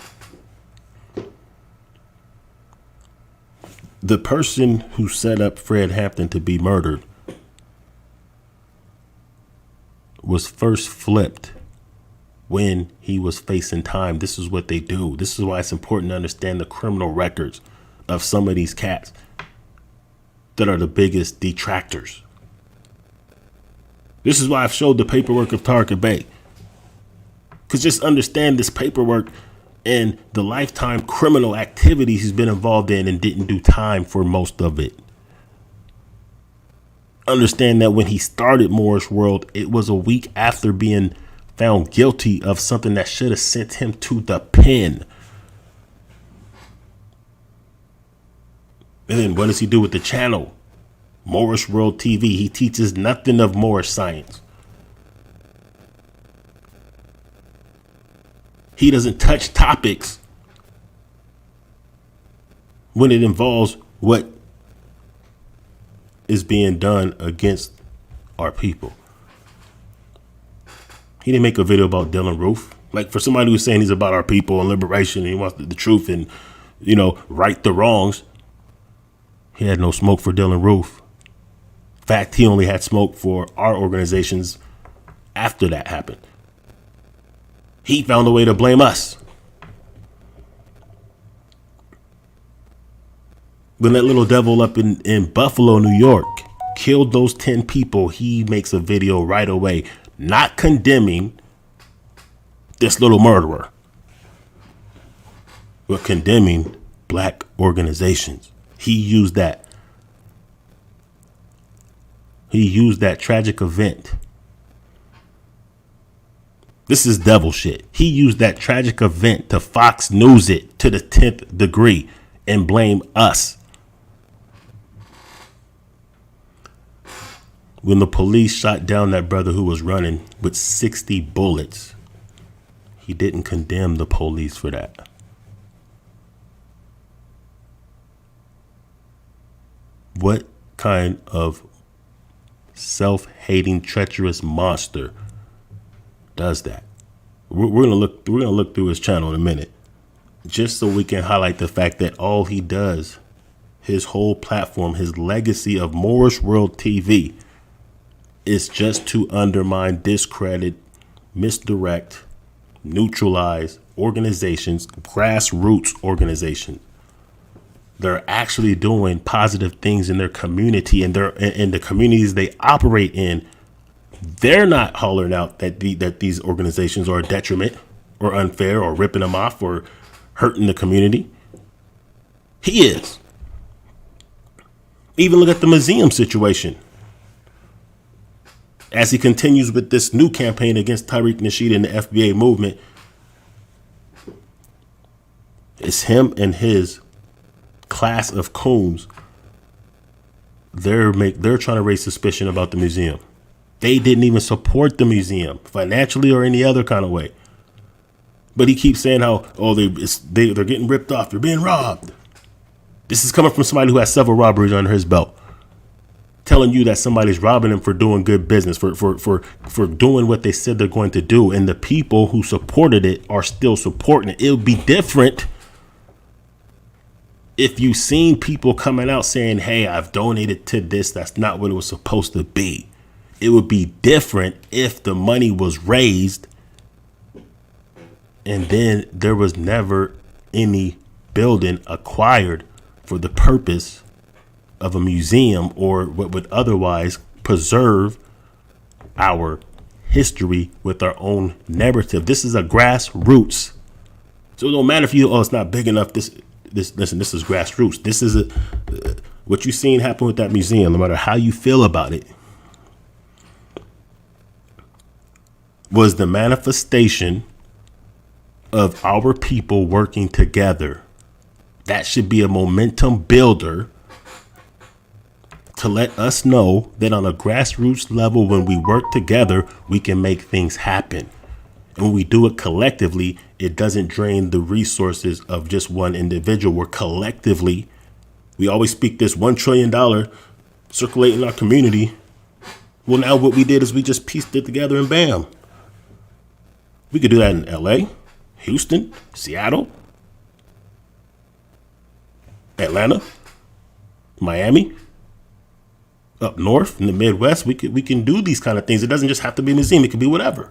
The person who set up Fred Hampton to be murdered was first flipped when he was facing time. This is what they do. This is why it's important to understand the criminal records of some of these cats that are the biggest detractors. This is why I've showed the paperwork of Tarka Bey. Because just understand this paperwork and the lifetime criminal activities he's been involved in and didn't do time for most of it. Understand that when he started Moorish World, it was a week after being found guilty of something that should have sent him to the pen. And then what does he do with the channel? Moorish World TV. He teaches nothing of Moorish science. He doesn't touch topics when it involves what is being done against our people. He didn't make a video about Dylan Roof. Like, for somebody who's saying he's about our people and liberation and he wants the truth and, right the wrongs, he had no smoke for Dylan Roof. In fact, he only had smoke for our organizations after that happened. He found a way to blame us. When that little devil up in Buffalo, New York, killed those 10 people, he makes a video right away, not condemning this little murderer, but condemning black organizations. He used that. He used that tragic event. This is devil shit. He used that tragic event to Fox News it to the 10th degree and blame us. When the police shot down that brother who was running with 60 bullets, he didn't condemn the police for that. What kind of self-hating, treacherous monster does that? We're gonna look through his channel in a minute, just so we can highlight the fact that all he does, his whole platform, his legacy of Moorish World TV, is just to undermine, discredit, misdirect, neutralize organizations, grassroots organizations. They're actually doing positive things in their community and in the communities they operate in. They're not hollering out that these organizations are a detriment or unfair or ripping them off or hurting the community. He is. Even look at the museum situation. As he continues with this new campaign against Tariq Nasheed and the FBA movement, it's him and his class of coons. They're trying to raise suspicion about the museum. They didn't even support the museum financially or any other kind of way. But he keeps saying how they're getting ripped off. They're being robbed. This is coming from somebody who has several robberies under his belt, telling you that somebody's robbing him for doing good business, for doing what they said they're going to do. And the people who supported it are still supporting it. It would be different if you seen people coming out saying, hey, I've donated to this. That's not what it was supposed to be. It would be different if the money was raised and then there was never any building acquired for the purpose of a museum or what would otherwise preserve our history with our own narrative. This is a grassroots. So it don't matter if it's not big enough. Listen, this is grassroots. This is what you seen happen with that museum, no matter how you feel about it, was the manifestation of our people working together. That should be a momentum builder to let us know that on a grassroots level, when we work together, we can make things happen. And when we do it collectively, it doesn't drain the resources of just one individual. We're collectively, we always speak this $1 trillion circulating our community. Well, now what we did is we just pieced it together and bam. We could do that in LA, Houston, Seattle, Atlanta, Miami, up north in the Midwest. We can do these kind of things. It doesn't just have to be a museum. It could be whatever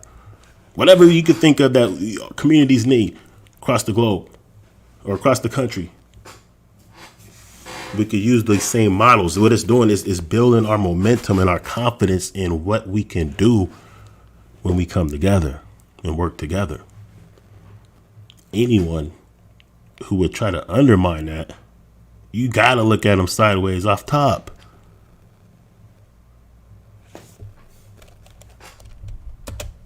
you could think of that communities need across the globe or across the country. We could use these same models. What it's doing is building our momentum and our confidence in what we can do when we come together and work together. Anyone who would try to undermine that, you gotta look at them sideways off top.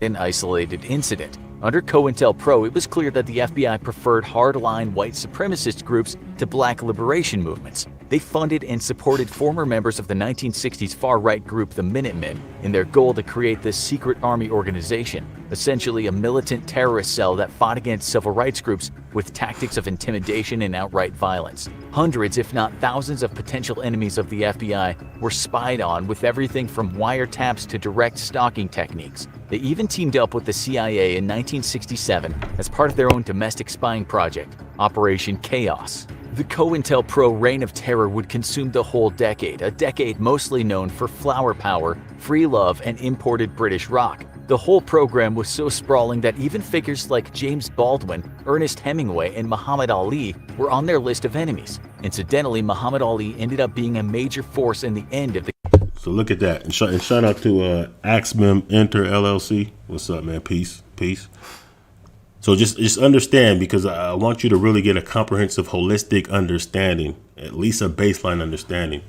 An isolated incident. Under COINTELPRO, it was clear that the FBI preferred hardline white supremacist groups to black liberation movements. They funded and supported former members of the 1960s far-right group the Minutemen in their goal to create this secret army organization, essentially a militant terrorist cell that fought against civil rights groups with tactics of intimidation and outright violence. Hundreds, if not thousands, of potential enemies of the FBI were spied on with everything from wiretaps to direct stalking techniques. They even teamed up with the CIA in 1967 as part of their own domestic spying project, Operation Chaos. The COINTELPRO reign of terror would consume the whole decade, a decade mostly known for flower power, free love, and imported British rock. The whole program was so sprawling that even figures like James Baldwin, Ernest Hemingway, and Muhammad Ali were on their list of enemies. Incidentally, Muhammad Ali ended up being a major force in the end of the... So look at that. And shout out to Axmem Enter LLC. What's up, man? Peace. So just understand, because I want you to really get a comprehensive, holistic understanding, at least a baseline understanding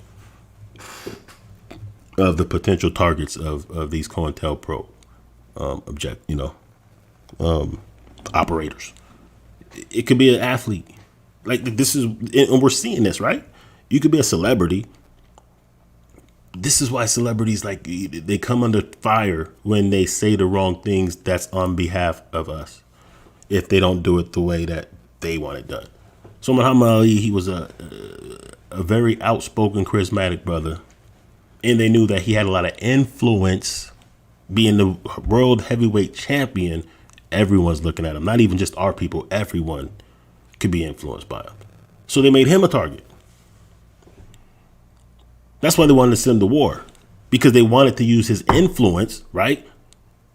of the potential targets of these COINTELPRO operators. It could be an athlete. Like, this is, and we're seeing this, right? You could be a celebrity. This is why celebrities, like, they come under fire when they say the wrong things that's on behalf of us, if they don't do it the way that they want it done. So Muhammad Ali, he was a very outspoken, charismatic brother, and they knew that he had a lot of influence. Being the world heavyweight champion, everyone's looking at him. Not even just our people, everyone could be influenced by him. So they made him a target. That's why they wanted to send him to war, because they wanted to use his influence, right,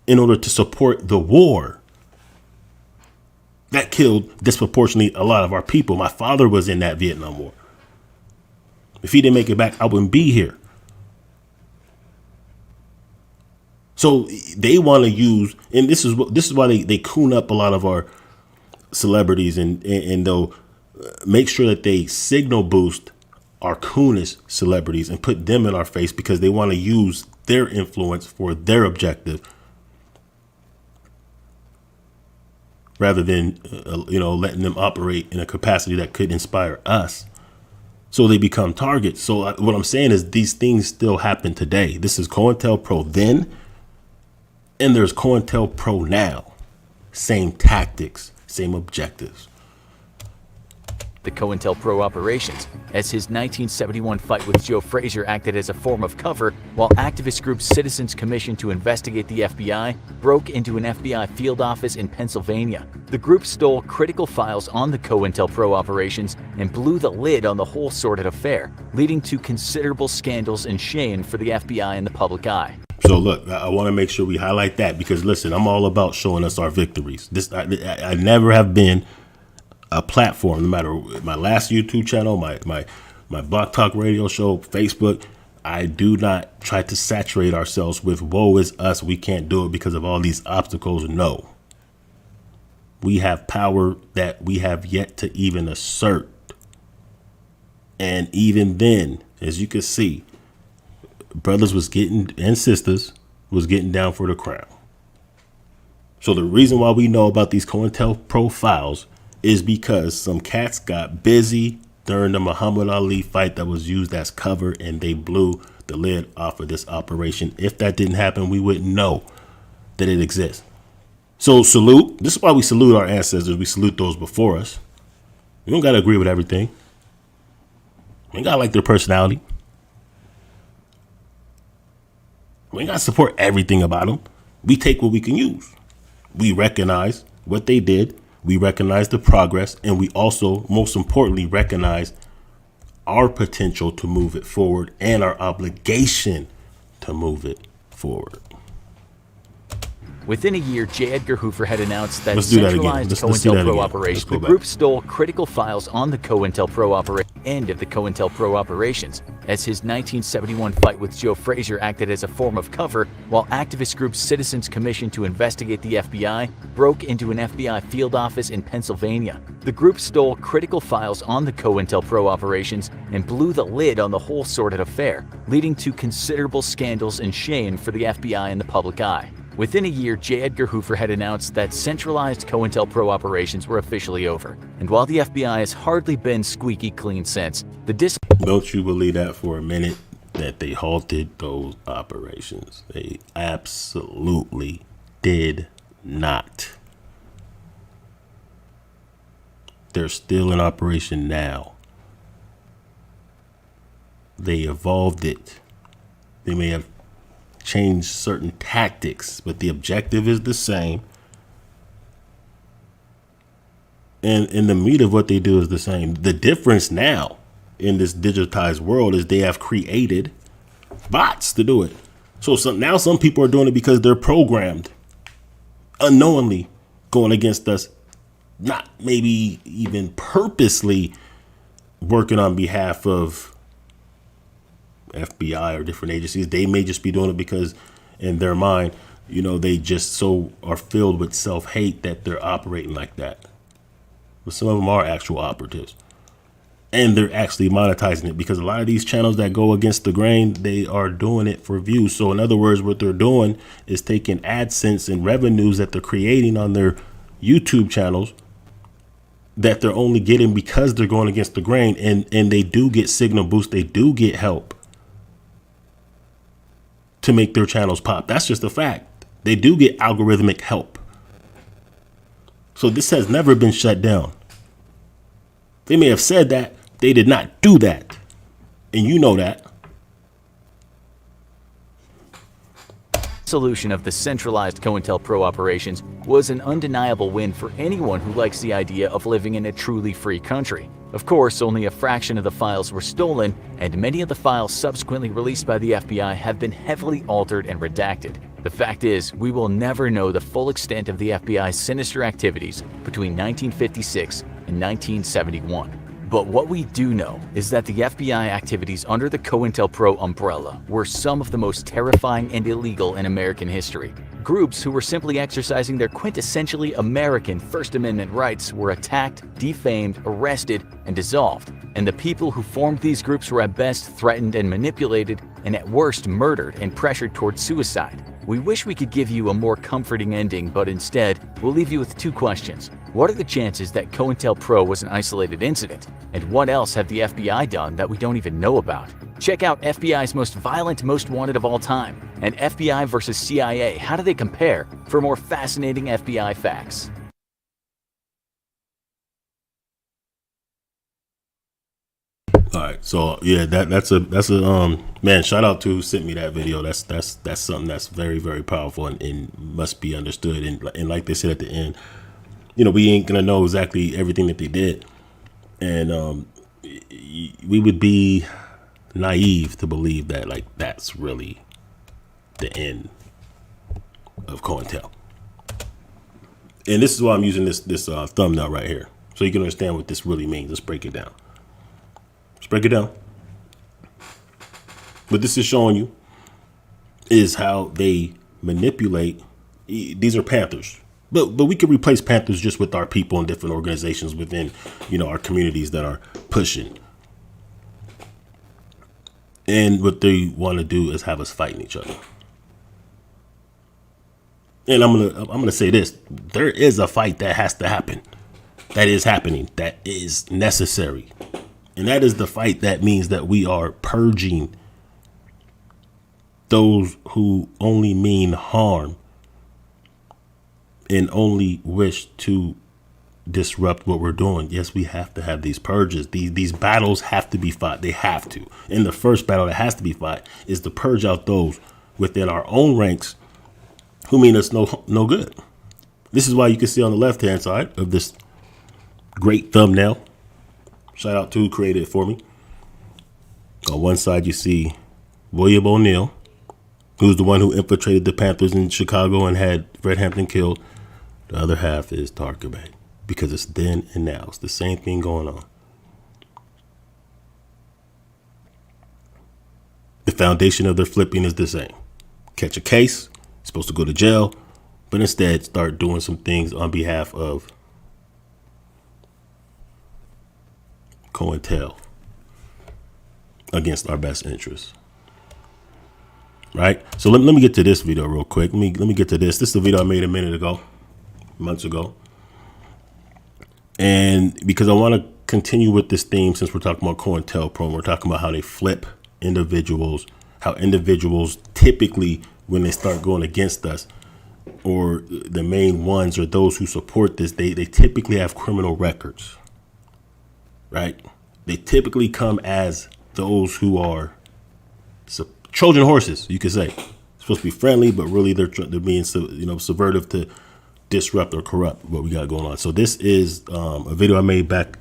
in order to support the war. That killed disproportionately a lot of our people. My father was in that Vietnam War. If he didn't make it back, I wouldn't be here. So they want to use, and this is why they coon up a lot of our celebrities, and they'll make sure that they signal boost our coonest celebrities and put them in our face, because they want to use their influence for their objective, rather than letting them operate in a capacity that could inspire us. So they become targets. So what I'm saying is, these things still happen today. This is COINTELPRO then, and there's COINTELPRO now. Same tactics, same objectives. The COINTELPRO operations, as his 1971 fight with Joe Frazier acted as a form of cover while activist group Citizens Commission to investigate the FBI broke into an FBI field office in Pennsylvania. The group stole critical files on the COINTELPRO operations and blew the lid on the whole sordid affair, leading to considerable scandals and shame for the FBI and the public eye. So look, I want to make sure we highlight that, because listen, I'm all about showing us our victories. I never have been a platform, no matter my last YouTube channel, my Block Talk radio show, Facebook. I do not try to saturate ourselves with woe is us, we can't do it because of all these obstacles. No. We have power that we have yet to even assert. And even then, as you can see, brothers was getting, and sisters was getting down for the crown. So the reason why we know about these COINTELPRO files is because some cats got busy during the Muhammad Ali fight that was used as cover, and they blew the lid off of this operation. If that didn't happen, we wouldn't know that it exists. So salute. This is why we salute our ancestors. We salute those before us. We don't got to agree with everything. We ain't got to like their personality. We ain't got to support everything about them. We take what we can use. We recognize what they did. We recognize the progress, and we also, most importantly, recognize our potential to move it forward and our obligation to move it forward. Within a year, J. Edgar Hoover had announced that Let's do that again. centralized Let's do that COINTELPRO again. operation. Let's go The back. group stole critical files on the COINTELPRO operation, end of the COINTELPRO operations, as his 1971 fight with Joe Frazier acted as a form of cover while activist group Citizens Commission to investigate the FBI broke into an FBI field office in Pennsylvania. The group stole critical files on the COINTELPRO operations and blew the lid on the whole sordid affair, leading to considerable scandals and shame for the FBI and the public eye. Within a year, J. Edgar Hoover had announced that centralized COINTELPRO operations were officially over. And while the FBI has hardly been squeaky clean since, Don't you believe that for a minute, that they halted those operations? They absolutely did not. They're still in operation now. They evolved it. They may have changed certain tactics, but the objective is the same. And the meat of what they do is the same. The difference now in this digitized world is they have created bots to do it. So now some people are doing it because they're programmed, unknowingly going against us, not maybe even purposely working on behalf of FBI or different agencies. They may just be doing it because in their mind you know, they just so are filled with self-hate that they're operating like that. But some of them are actual operatives. And they're actually monetizing it, because a lot of these channels that go against the grain, they are doing it for views. So in other words, what they're doing is taking AdSense and revenues that they're creating on their YouTube channels that they're only getting because they're going against the grain. And they do get signal boost. They do get help to make their channels pop. That's just a fact. They do get algorithmic help. So this has never been shut down. They may have said that. They did not do that. And you know that. Solution of the centralized COINTELPRO operations was an undeniable win for anyone who likes the idea of living in a truly free country. Of course, only a fraction of the files were stolen, and many of the files subsequently released by the FBI have been heavily altered and redacted. The fact is, we will never know the full extent of the FBI's sinister activities between 1956 and 1971. But what we do know is that the FBI activities under the COINTELPRO umbrella were some of the most terrifying and illegal in American history. Groups who were simply exercising their quintessentially American First Amendment rights were attacked, defamed, arrested, and dissolved. And the people who formed these groups were at best threatened and manipulated, and at worst murdered and pressured towards suicide. We wish we could give you a more comforting ending, but instead, we'll leave you with two questions. What are the chances that COINTELPRO was an isolated incident? And what else have the FBI done that we don't even know about? Check out FBI's most violent, most wanted of all time, and FBI versus CIA, how do they compare, for more fascinating FBI facts. All right, so yeah, that's a man. Shout out to who sent me that video. That's something that's very, very powerful and must be understood. And like they said at the end, you know, we ain't gonna know exactly everything that they did, and we would be naive to believe that like that's really the end of COINTEL. And this is why I'm using this thumbnail right here, so you can understand what this really means. Let's break it down. Break it down. What this is showing you is how they manipulate. These are Panthers, but we can replace Panthers just with our people in different organizations within, you know, our communities that are pushing. And what they want to do is have us fighting each other. And I'm gonna say this: there is a fight that has to happen. That is happening. That is necessary. And that is the fight that means that we are purging those who only mean harm and only wish to disrupt what we're doing. Yes, we have to have these purges. These battles have to be fought. They have to. And the first battle that has to be fought is to purge out those within our own ranks who mean us no good. This is why you can see on the left-hand side of this great thumbnail. Shout out to who created it for me. On one side, you see William O'Neill, who's the one who infiltrated the Panthers in Chicago and had Fred Hampton killed. The other half is Tarkabay, because it's then and now. It's the same thing going on. The foundation of their flipping is the same. Catch a case, supposed to go to jail, but instead start doing some things on behalf of COINTEL against our best interests. Right? So let me get to this video real quick. Let me get to this. This is the video I made months ago. And because I want to continue with this theme, since we're talking about COINTELPRO, and we're talking about how they flip individuals, how individuals typically, when they start going against us, or the main ones or those who support this, they typically have criminal records. Right? They typically come as those who are Trojan horses, you could say. Supposed to be friendly, but really they're being, you know, subversive to disrupt or corrupt what we got going on. So this is a video I made back,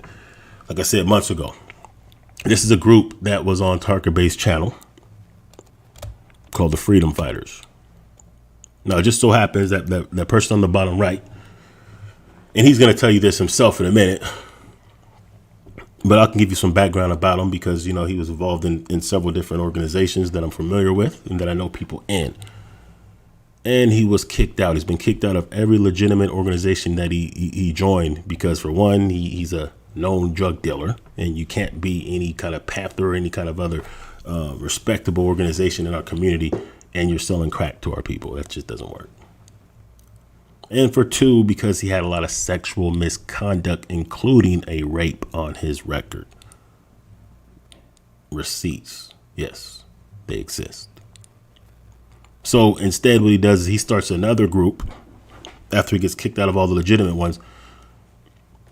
like I said, months ago. This is a group that was on Tarkabay's channel called the Freedom Fighters. Now, it just so happens that that person on the bottom right, and he's going to tell you this himself in a minute, but I can give you some background about him because, you know, he was involved in several different organizations that I'm familiar with and that I know people in. And he was kicked out. He's been kicked out of every legitimate organization that he joined because, for one, he's a known drug dealer, and you can't be any kind of Panther or any kind of other respectable organization in our community, and you're selling crack to our people. That just doesn't work. And for two, because he had a lot of sexual misconduct, including a rape on his record. Receipts, yes, they exist. So instead, what he does is he starts another group after he gets kicked out of all the legitimate ones.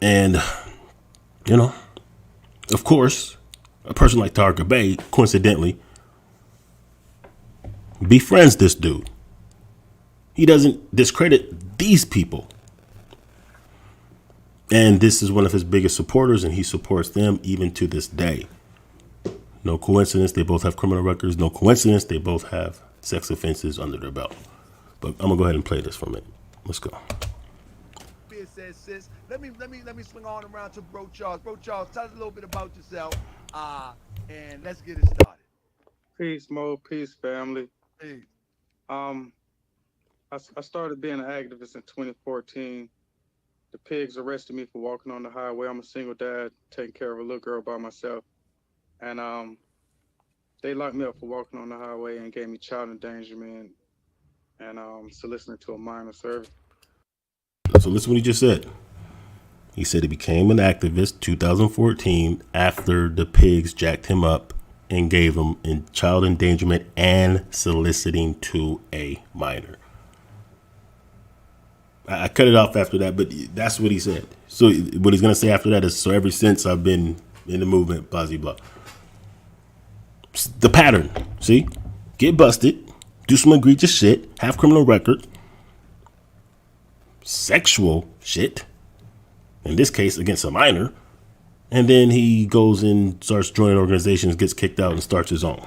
And, you know, of course, a person like Tarka Bey, coincidentally, befriends this dude. He doesn't discredit these people. And this is one of his biggest supporters, and he supports them even to this day. No coincidence, they both have criminal records. No coincidence, they both have sex offenses under their belt. But I'm gonna go ahead and play this for a minute. Let's go. Says, sis, let me swing on around to Bro Charles. Bro Charles, tell us a little bit about yourself, and let's get it started. Peace, Mo. Peace, family. Hey. I started being an activist in 2014. The pigs arrested me for walking on the highway. I'm a single dad, taking care of a little girl by myself. And they locked me up for walking on the highway and gave me child endangerment and soliciting to a minor service. So listen what he just said. He said he became an activist 2014 after the pigs jacked him up and gave him in child endangerment and soliciting to a minor. I cut it off after that, but that's what he said. So what he's going to say after that is, so ever since I've been in the movement, blah, blah, blah. The pattern, see? Get busted, do some egregious shit, have criminal record, sexual shit, in this case against a minor, and then he goes and starts joining organizations, gets kicked out, and starts his own.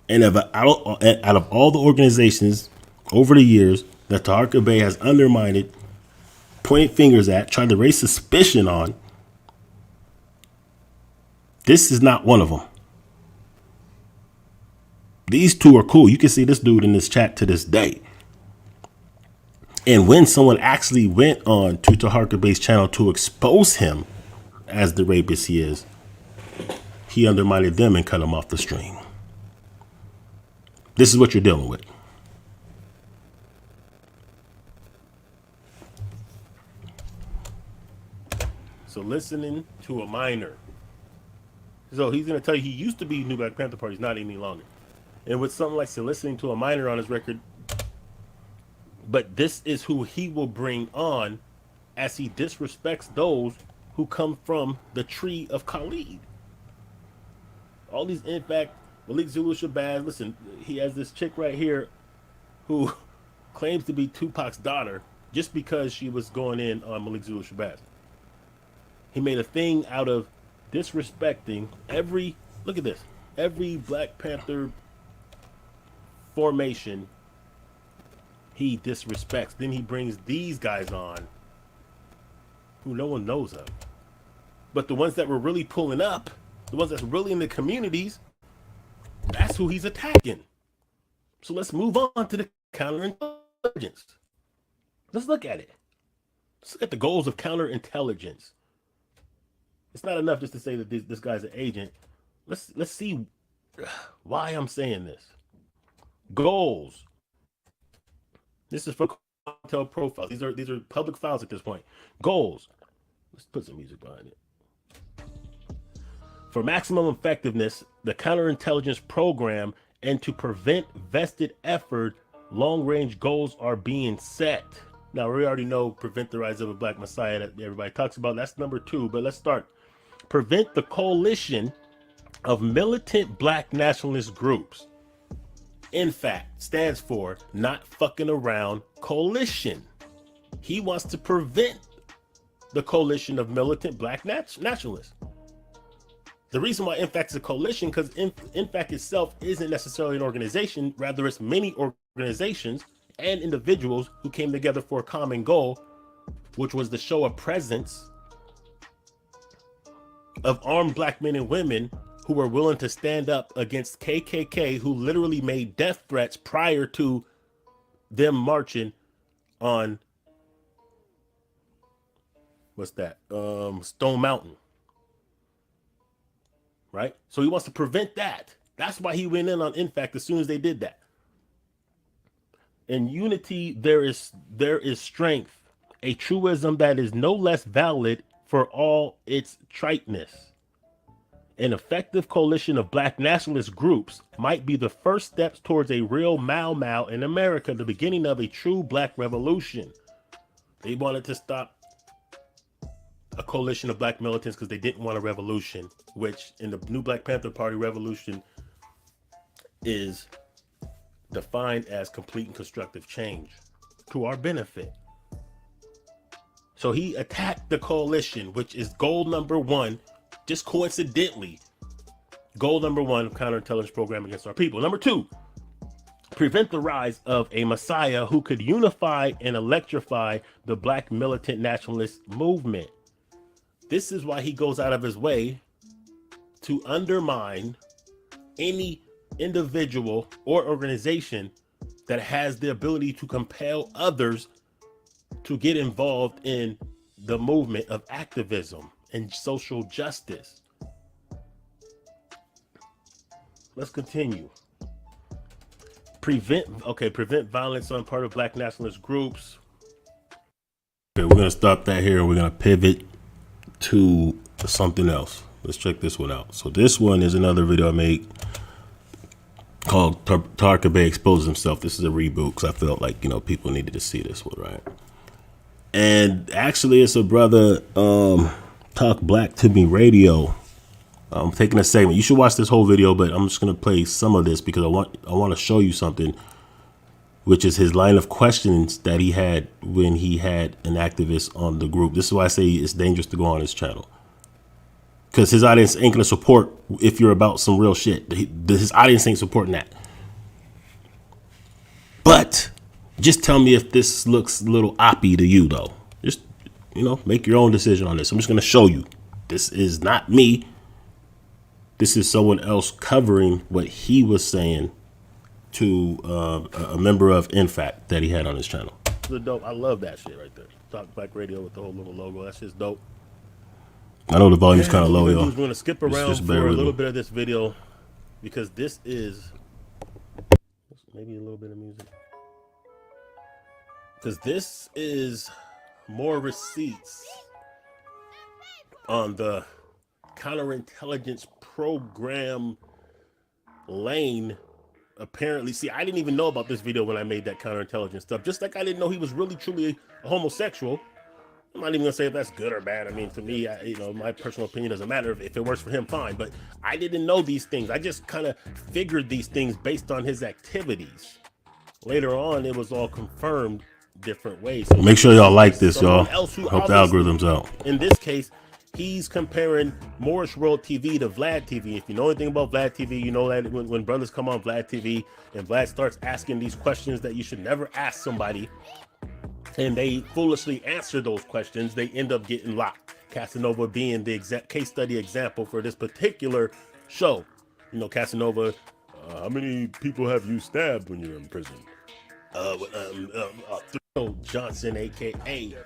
And out of all the organizations over the years that Tarka Bey has undermined, pointed fingers at, tried to raise suspicion on, this is not one of them. These two are cool. You can see this dude in this chat to this day. And when someone actually went on to Tarka Bey's channel to expose him as the rapist he is, he undermined them and cut him off the stream. This is what you're dealing with. So listening to a minor. So he's going to tell you he used to be New Black Panther Party. He's not any longer. And with something like soliciting to a minor on his record, but this is who he will bring on as he disrespects those who come from the tree of Khalid. All these, in fact, Malik Zulu Shabazz, listen, he has this chick right here who claims to be Tupac's daughter just because she was going in on Malik Zulu Shabazz. He made a thing out of disrespecting every, look at this, every Black Panther formation he disrespects. Then he brings these guys on who no one knows of. But the ones that were really pulling up, the ones that's really in the communities, that's who he's attacking. So let's move on to the counterintelligence. Let's look at it. Let's look at the goals of counterintelligence. It's not enough just to say that this guy's an agent. Let's see why I'm saying this. Goals. This is for COINTELPRO files. These are public files at this point. Goals. Let's put some music behind it. For maximum effectiveness, the counterintelligence program, and to prevent vested effort, long-range goals are being set. Now, we already know prevent the rise of a Black Messiah that everybody talks about. That's number 2, but let's start. Prevent the coalition of militant Black nationalist groups. In fact, stands for Not Fucking Around Coalition. He wants to prevent the coalition of militant Black nationalists. The reason why INFACT is a coalition, because INFACT itself isn't necessarily an organization, rather it's many organizations and individuals who came together for a common goal, which was to show a presence of armed Black men and women who were willing to stand up against KKK, who literally made death threats prior to them marching on Stone Mountain, right? So he wants to prevent that. That's why he went in fact, as soon as they did that. In unity, there is strength, a truism that is no less valid for all its triteness. An effective coalition of black nationalist groups might be the first steps towards a real Mau Mau in America, the beginning of a true black revolution. They wanted to stop a coalition of black militants because they didn't want a revolution, which in the new Black Panther Party, revolution is defined as complete and constructive change to our benefit. So he attacked the coalition, which is goal number one, just coincidentally, goal number one of counterintelligence program against our people. Number two, prevent the rise of a messiah who could unify and electrify the black militant nationalist movement. This is why he goes out of his way to undermine any individual or organization that has the ability to compel others to get involved in the movement of activism and social justice. Let's continue. Prevent violence on part of black nationalist groups. Okay, we're gonna stop that here. We're gonna pivot to something else. Let's check this one out. So this one is another video I made called Tarkabe Exposes Himself. This is a reboot because I felt like, people needed to see this one, right? And actually it's a brother, Talk Black to Me Radio. I'm taking a segment. You should watch this whole video, but I'm just going to play some of this because I want to show you something, which is his line of questions that he had when he had an activist on the group. This is why I say it's dangerous to go on his channel, because his audience ain't going to support if you're about some real shit. His audience ain't supporting that. But just tell me if this looks a little oppy to you, though. Just, make your own decision on this. I'm just going to show you. This is not me. This is someone else covering what he was saying to a member of InFact that he had on his channel. The dope. I love that shit right there. Talk Black Radio with the whole little logo. That's just dope. I know the volume's kind of low, y'all. We're going to skip around for a little bit of this video because this is maybe a little bit of music. Because this is more receipts on the counterintelligence program lane. Apparently, see, I didn't even know about this video when I made that counterintelligence stuff. Just like I didn't know he was really truly a homosexual. I'm not even gonna say if that's good or bad. I mean, to me, my personal opinion doesn't matter. If it works for him, fine. But I didn't know these things. I just kind of figured these things based on his activities. Later on, it was all confirmed different ways. So make sure y'all like this, y'all. Hope the algorithm's out. In this case, he's comparing Morris World TV to Vlad TV. If you know anything about Vlad TV, you know that when brothers come on Vlad TV and Vlad starts asking these questions that you should never ask somebody, and they foolishly answer those questions, they end up getting locked. Casanova being the case study example for this particular show. Casanova, how many people have you stabbed when you're in prison? Johnson, aka.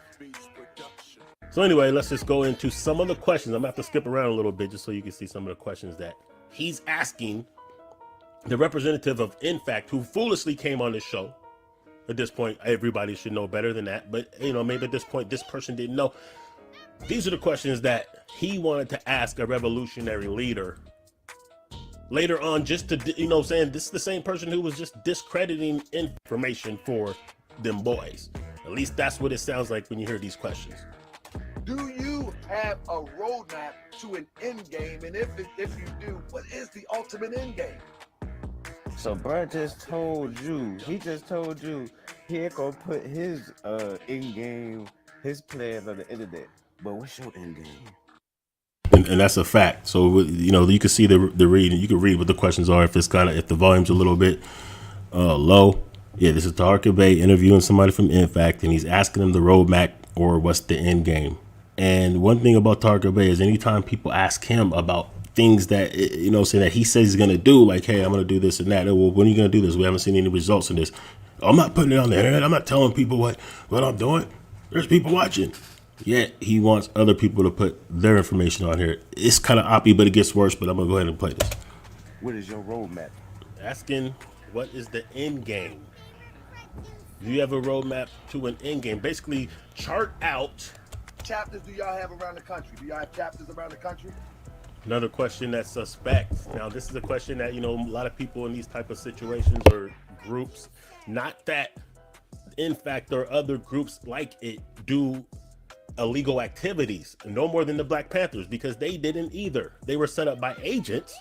So anyway, let's just go into some of the questions. I'm gonna have to skip around a little bit just so you can see some of the questions that he's asking the representative of InFact, who foolishly came on this show. At this point, everybody should know better than that, but maybe at this point this person didn't know. These are the questions that he wanted to ask a revolutionary leader later on, just to saying this is the same person who was just discrediting information for them boys. At least that's what it sounds like when you hear these questions. Do you have a roadmap to an end game? And if you do, what is the ultimate end game? So Brad just told you, he ain't gonna put his end game, his plan on the internet. But what's your end game? And that's a fact. So you can see the reading. You can read what the questions are if the volume's a little bit low. Yeah, this is Tarka Bay interviewing somebody from InFact, and he's asking them the roadmap or what's the end game. And one thing about Tarka Bay is anytime people ask him about things that, you know, saying that he says he's going to do, like, hey, I'm going to do this and that. Well, when are you going to do this? We haven't seen any results in this. I'm not putting it on the internet. I'm not telling people what I'm doing. There's people watching. Yet he wants other people to put their information on here. It's kind of oppy, but it gets worse. But I'm going to go ahead and play this. What is your roadmap? Asking, what is the end game? Do you have a roadmap to an end game? Basically, chart out. Chapters do y'all have around the country? Do y'all have chapters around the country? Another question that's suspect. Now, this is a question that, you know, a lot of people in these type of situations or groups, not that, in fact, there are other groups like it do illegal activities, no more than the Black Panthers, because they didn't either. They were set up by agents.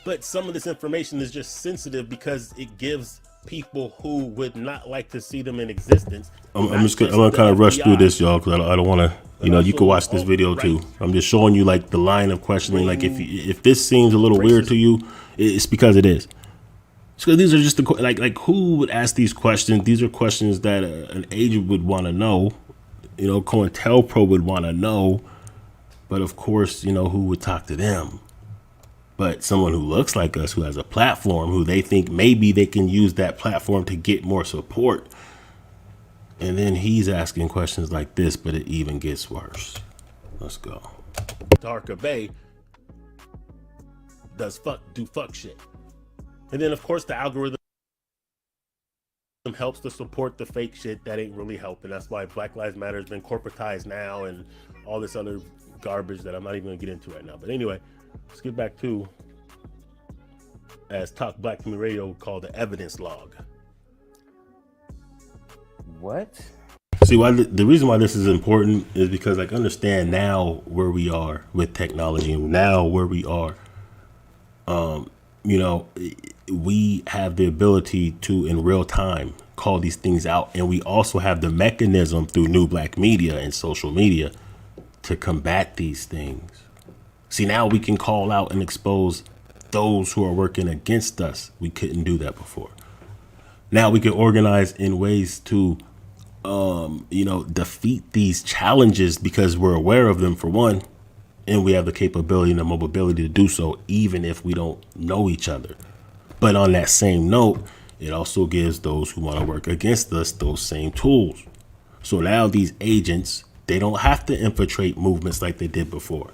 But some of this information is just sensitive because it gives people who would not like to see them in existence. I'm gonna kind of rush through this, y'all, because I don't want to. You know, you can watch this video too. I'm just showing you like the line of questioning. Like if this seems a little weird to you, it's because it is. So these are just the like who would ask these questions? These are questions that an agent would want to know. You know, COINTELPRO would want to know. But of course, you know, who would talk to them? But someone who looks like us, who has a platform, who they think maybe they can use that platform to get more support. And then he's asking questions like this, but it even gets worse. Let's go. Darker Bay do fuck shit. And then, of course, the algorithm helps to support the fake shit that ain't really helping. That's why Black Lives Matter has been corporatized now and all this other garbage that I'm not even going to get into right now. But anyway, let's get back to, as Talk Black Community Radio would call, the evidence log. What? See, why the reason why this is important is because, like, understand now where we are with technology and now where we are. You know, we have the ability to, in real time, call these things out. And we also have the mechanism through New Black Media and social media to combat these things. See, now we can call out and expose those who are working against us. We couldn't do that before. Now we can organize in ways to, you know, defeat these challenges because we're aware of them, for one, and we have the capability and the mobility to do so, even if we don't know each other. But on that same note, it also gives those who want to work against us those same tools. So now these agents, they don't have to infiltrate movements like they did before.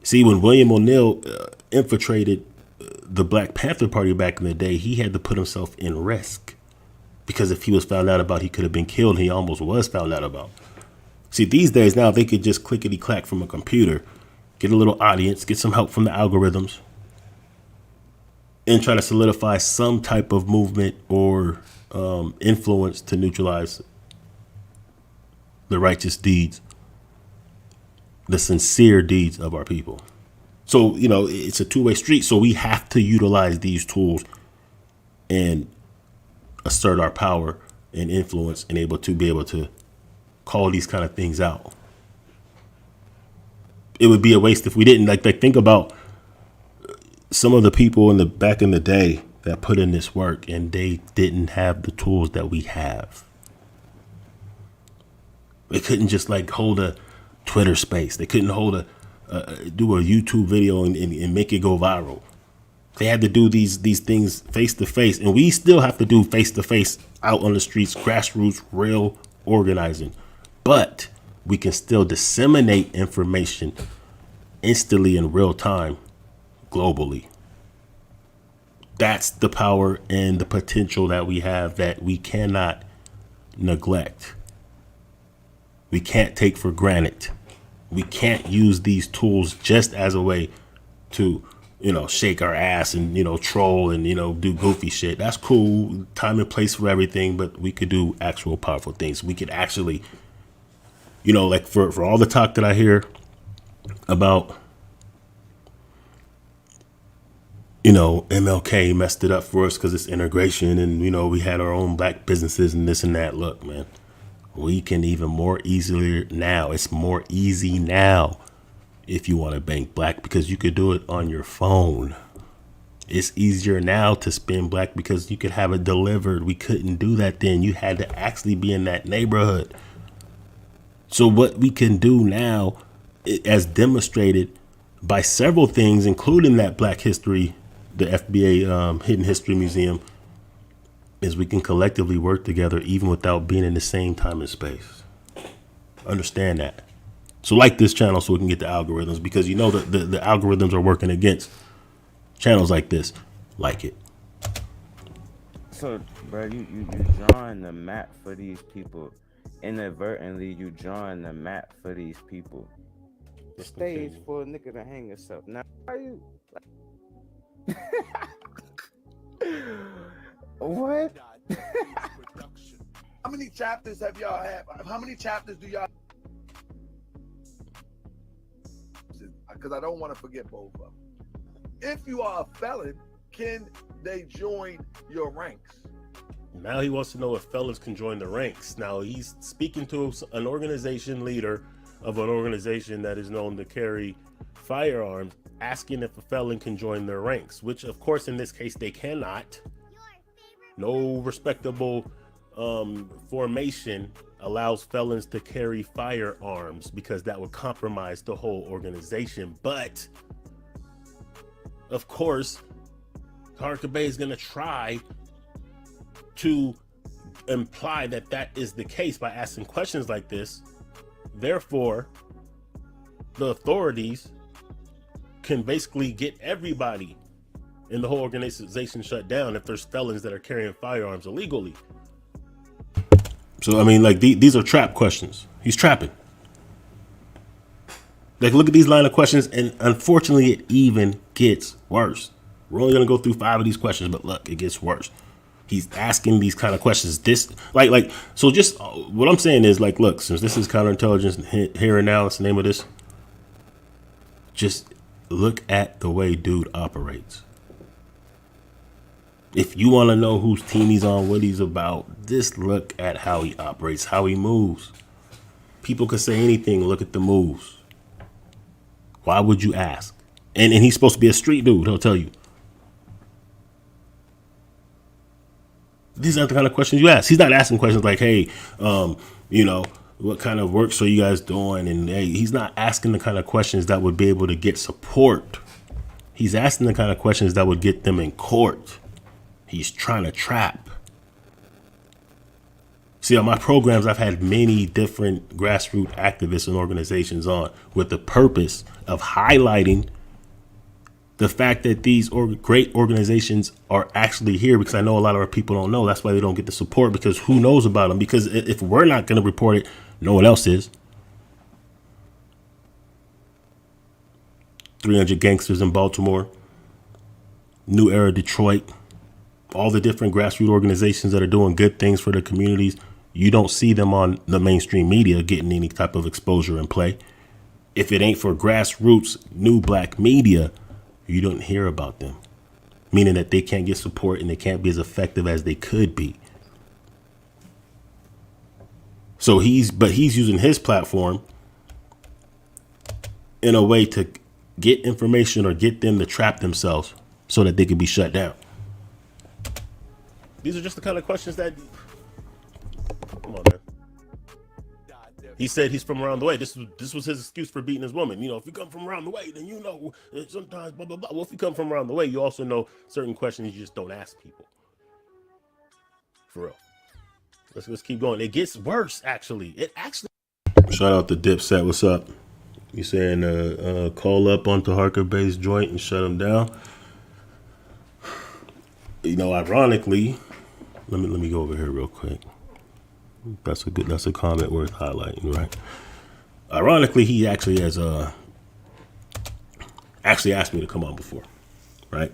See, when William O'Neill infiltrated the Black Panther Party back in the day, he had to put himself in risk. Because if he was found out about, he could have been killed. And he almost was found out about. See, these days now, they could just clickety-clack from a computer, get a little audience, get some help from the algorithms, and try to solidify some type of movement or influence to neutralize the righteous deeds, the sincere deeds of our people. So, you know, it's a two-way street. So we have to utilize these tools and assert our power and influence and be able to call these kind of things out. It would be a waste if we didn't. Like think about some of the people back in the day that put in this work and they didn't have the tools that we have. They couldn't just like hold a Twitter space. They couldn't do a YouTube video and make it go viral. They had to do these things face to face, and we still have to do face to face out on the streets, grassroots, real organizing. But we can still disseminate information instantly in real time, globally. That's the power and the potential that we have that we cannot neglect. We can't take for granted. We can't use these tools just as a way to, you know, shake our ass and, you know, troll and, you know, do goofy shit. That's cool. Time and place for everything. But we could do actual powerful things. We could actually, you know, like for all the talk that I hear about, you know, MLK messed it up for us because it's integration and, you know, we had our own black businesses and this and that. Look, man, we can even more easily now. It's more easy now if you want to bank black because you could do it on your phone. It's easier now to spend black because you could have it delivered. We couldn't do that then. You had to actually be in that neighborhood. So what we can do now, as demonstrated by several things, including that Black History, the FBA Hidden History Museum, is we can collectively work together even without being in the same time and space. Understand that. So like this channel so we can get the algorithms, because you know the algorithms are working against channels like this. Like it. So, bro, you drawing the map for these people. Inadvertently, you drawing the map for these people. The stage for a nigga to hang himself. Now, are you? What? How many chapters have y'all had? How many chapters do y'all? Because I don't want to forget both of them. If you are a felon, can they join your ranks? Now he wants to know if felons can join the ranks. Now he's speaking to an organization leader of an organization that is known to carry firearms, asking if a felon can join their ranks, which of course in this case they cannot. No respectable formation allows felons to carry firearms because that would compromise the whole organization. But of course, Harker Bay is going to try to imply that that is the case by asking questions like this. Therefore, the authorities can basically get everybody in the whole organization shut down if there's felons that are carrying firearms illegally. So, I mean, like, these are trap questions. He's trapping. Like, look at these line of questions, and unfortunately, it even gets worse. We're only going to go through 5 of these questions, but look, it gets worse. He's asking these kind of questions. So just what I'm saying is, like, look, since this is counterintelligence here and now, it's the name of this. Just look at the way dude operates. If you want to know whose team he's on, what he's about, just look at how he operates, how he moves. People could say anything. Look at the moves. Why would you ask? And he's supposed to be a street dude. He'll tell you. These aren't the kind of questions you ask. He's not asking questions like, hey, what kind of works are you guys doing? And hey, he's not asking the kind of questions that would be able to get support. He's asking the kind of questions that would get them in court. He's trying to trap. See, on my programs, I've had many different grassroots activists and organizations on with the purpose of highlighting the fact that these great organizations are actually here, because I know a lot of our people don't know. That's why they don't get the support, because who knows about them? Because if we're not going to report it, no one else is. 300 Gangsters in Baltimore, New Era Detroit, all the different grassroots organizations that are doing good things for the communities. You don't see them on the mainstream media getting any type of exposure and play. If it ain't for grassroots new black media, you don't hear about them, meaning that they can't get support and they can't be as effective as they could be. So he's using his platform in a way to get information or get them to trap themselves so that they can be shut down. These are just the kind of questions that, come on, man. He said he's from around the way. This was his excuse for beating his woman. If you come from around the way, then sometimes blah, blah, blah. Well, if you come from around the way, you also know certain questions you just don't ask people. For real. Let's keep going. It gets worse, actually. Shout out to Dipset. What's up? You saying call up onto Harker Bay's joint and shut him down? Ironically, let me go over here real quick. That's a comment worth highlighting, right? Ironically, he actually has actually asked me to come on before, right?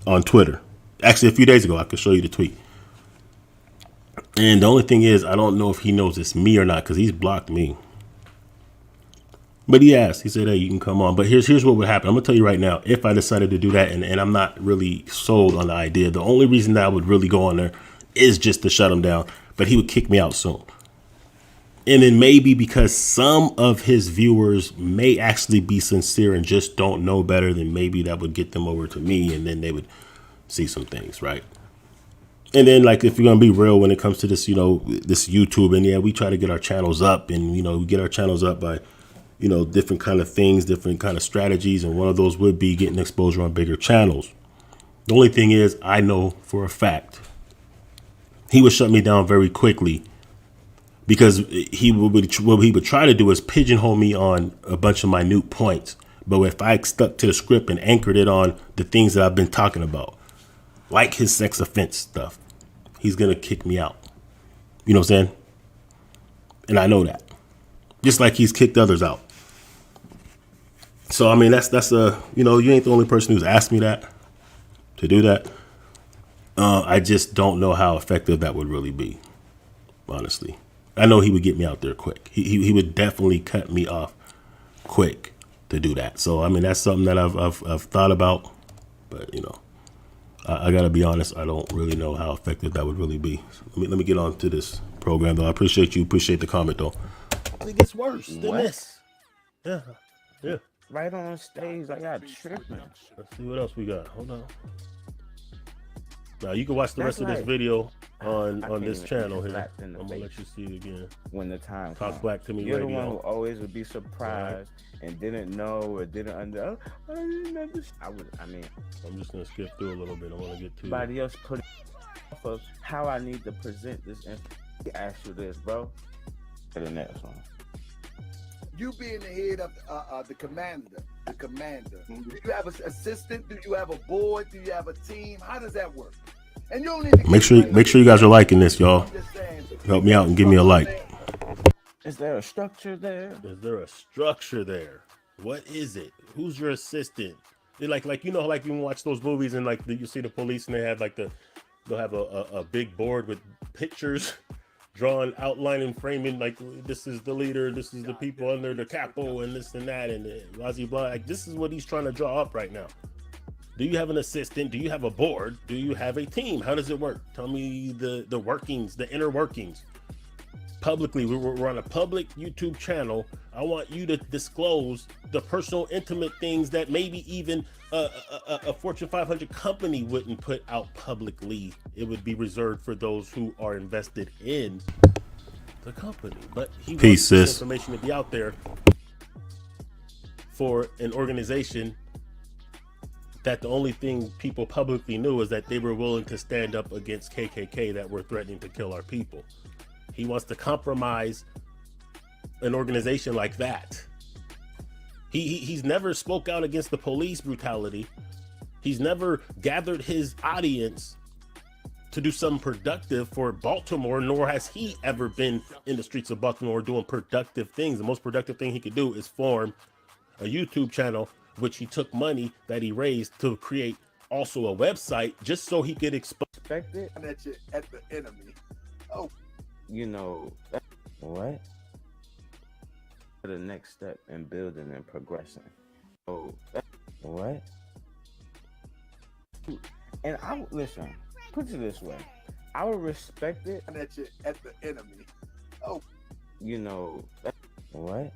On Twitter. Actually, a few days ago, I could show you the tweet. And the only thing is, I don't know if he knows it's me or not, because he's blocked me. But he asked. He said, hey, you can come on. But here's what would happen. I'm going to tell you right now, if I decided to do that, and I'm not really sold on the idea, the only reason that I would really go on there is just to shut him down. But he would kick me out soon. And then maybe because some of his viewers may actually be sincere and just don't know better, then maybe that would get them over to me, and then they would see some things, right? And then, like, if you're going to be real when it comes to this, this YouTube, and yeah, we try to get our channels up, and, we get our channels up by, you know, different kind of things, different kind of strategies. And one of those would be getting exposure on bigger channels. The only thing is, I know for a fact he would shut me down very quickly, because what he would try to do is pigeonhole me on a bunch of minute points. But if I stuck to the script and anchored it on the things that I've been talking about, like his sex offense stuff, he's going to kick me out. You know what I'm saying? And I know that. Just like he's kicked others out. So, I mean, that's you know, you ain't the only person who's asked me that, to do that. I just don't know how effective that would really be, honestly. I know he would get me out there quick. He would definitely cut me off quick to do that. So, I mean, that's something that I've thought about. But, you know, I got to be honest, I don't really know how effective that would really be. So let me get on to this program, though. I appreciate you. Appreciate the comment, though. It gets worse than this. Yeah. Yeah. Right on stage, I got tripping. Let's see what else we got. Hold on. Now, you can watch the rest of this video on this channel here. I'm going to let you see it again. When the time Talk comes. Black to Me You're Radio. the one who always would be surprised and didn't know or didn't understand. I didn't understand. I'm just going to skip through a little bit. I want to get to Somebody else put it off of how I need to present this. And ask you this, bro. To the next one. You being the head of the commander. Do you have an assistant? Do you have a board? Do you have a team? How does that work? And you don't need to make sure you guys are liking this, y'all. Help me out and give me a like. Is there a structure there? Is there a structure there? What is it? Who's your assistant? They're like you know, like you watch those movies and like you see the police and they have like they'll have a big board with pictures drawn, outlining, framing, like this is the leader, this is the people under the capo, and this and that, and blah blah. Like this is what he's trying to draw up right now. Do you have an assistant? Do you have a board? Do you have a team? How does it work? Tell me the workings, the inner workings. Publicly, we're on a public YouTube channel. I want you to disclose the personal, intimate things that maybe even a Fortune 500 company wouldn't put out publicly. It would be reserved for those who are invested in the company. But he wants this information to be out there for an organization that the only thing people publicly knew is that they were willing to stand up against KKK that were threatening to kill our people. He wants to compromise an organization like that. He's never spoke out against the police brutality. He's never gathered his audience to do something productive for Baltimore, nor has he ever been in the streets of Baltimore doing productive things. The most productive thing he could do is form a YouTube channel, which he took money that he raised to create also a website just so he could expect it at the enemy. Oh, you know what? The next step in building and progressing. Oh, what? And I listen. Put it this way: I would respect it at the enemy. Oh, you know what?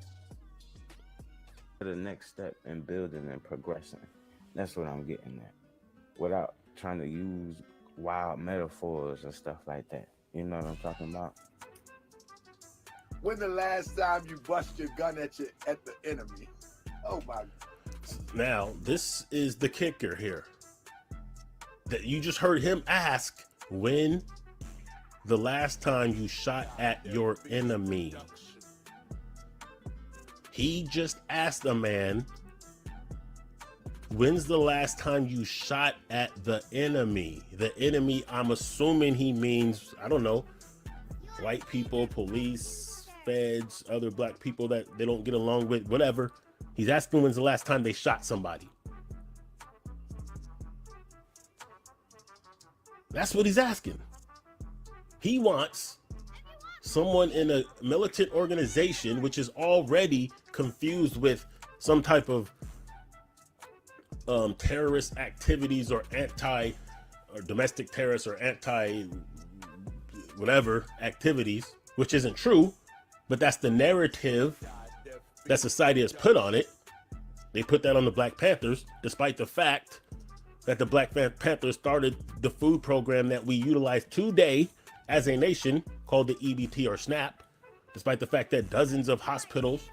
The next step in building and progressing. That's what I'm getting at, without trying to use wild metaphors and stuff like that. You know what I'm talking about? When the last time you bust your gun at the enemy? Oh my. Now, this is the kicker here. That you just heard him ask when the last time you shot at your enemy. He just asked a man, when's the last time you shot at the enemy? The enemy, I'm assuming he means, I don't know, white people, police, feds, other black people that they don't get along with, whatever. He's asking when's the last time they shot somebody. That's what he's asking. He wants someone in a militant organization, which is already confused with some type of terrorist activities or domestic terrorist or anti whatever activities, which isn't true, but that's the narrative that society has put on it. They put that on the Black Panthers, despite the fact that the Black Panthers started the food program that we utilize today as a nation called the EBT or SNAP, despite the fact that dozens of hospitals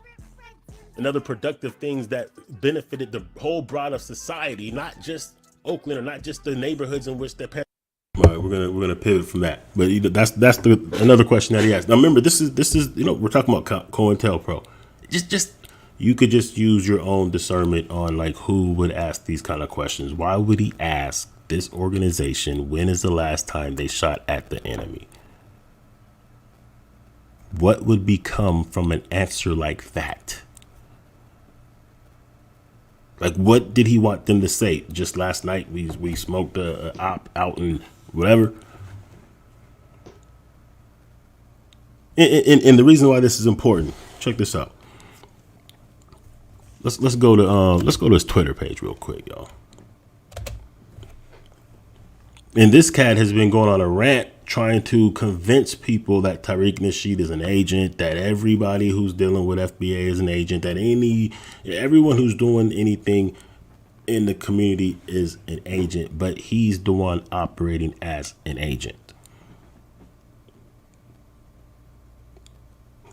and other productive things that benefited the whole broader society, not just Oakland or not just the neighborhoods in which their parents. All right, we're gonna pivot from that, but that's another question that he asked. Now remember, this is we're talking about COINTELPRO. Just you could just use your own discernment on like who would ask these kind of questions. Why would he ask this organization when is the last time they shot at the enemy? What would become from an answer like that? Like, what did he want them to say? Just last night we smoked a op out and whatever. And the reason why this is important, check this out. Let's go to his Twitter page real quick, y'all. And this cat has been going on a rant trying to convince people that Tariq Nasheed is an agent, that everybody who's dealing with FBA is an agent, that everyone who's doing anything in the community is an agent, but he's the one operating as an agent.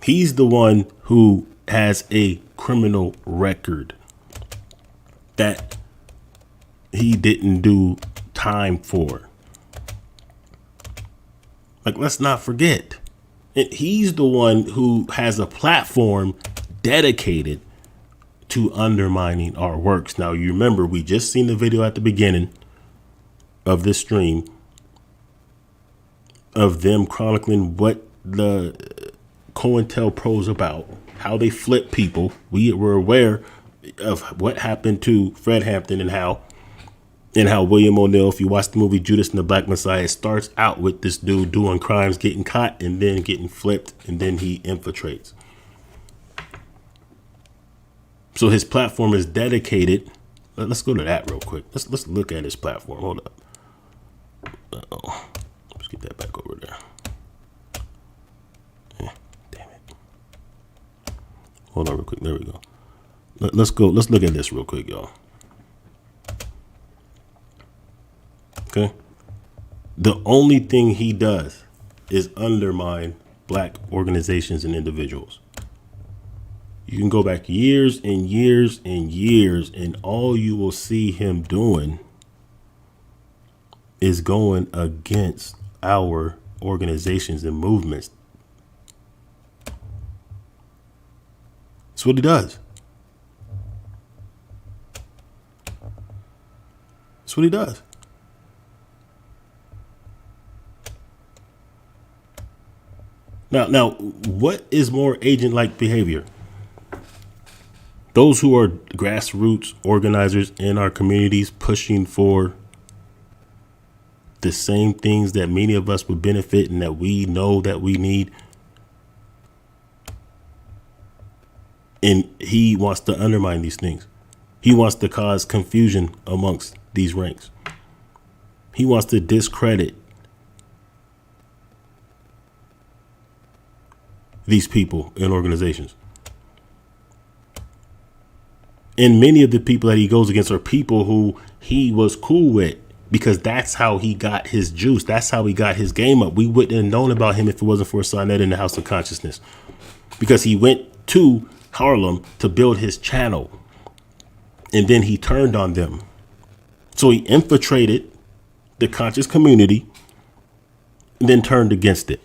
He's the one who has a criminal record that he didn't do time for. Like, let's not forget. He's the one who has a platform dedicated to undermining our works. Now, you remember, we just seen the video at the beginning of this stream of them chronicling what the COINTELPRO is about, how they flip people. We were aware of what happened to Fred Hampton and how William O'Neill, if you watch the movie Judas and the Black Messiah, it starts out with this dude doing crimes, getting caught, and then getting flipped, and then he infiltrates. So his platform is dedicated. Let's go to that real quick. Let's look at his platform. Hold up. Uh-oh. Let's get that back over there. Damn it. Hold on real quick. There we go. Let's go. Let's look at this real quick, y'all. Okay. The only thing he does is undermine black organizations and individuals. You can go back years and years and years, and all you will see him doing is going against our organizations and movements. That's what he does. That's what he does. Now, what is more agent-like behavior? Those who are grassroots organizers in our communities pushing for the same things that many of us would benefit and that we know that we need. And he wants to undermine these things. He wants to cause confusion amongst these ranks. He wants to discredit these people and organizations. And many of the people that he goes against are people who he was cool with, because that's how he got his juice. That's how he got his game up. We wouldn't have known about him if it wasn't for Sonnet in the House of Consciousness, because he went to Harlem to build his channel and then he turned on them. So he infiltrated the conscious community and then turned against it.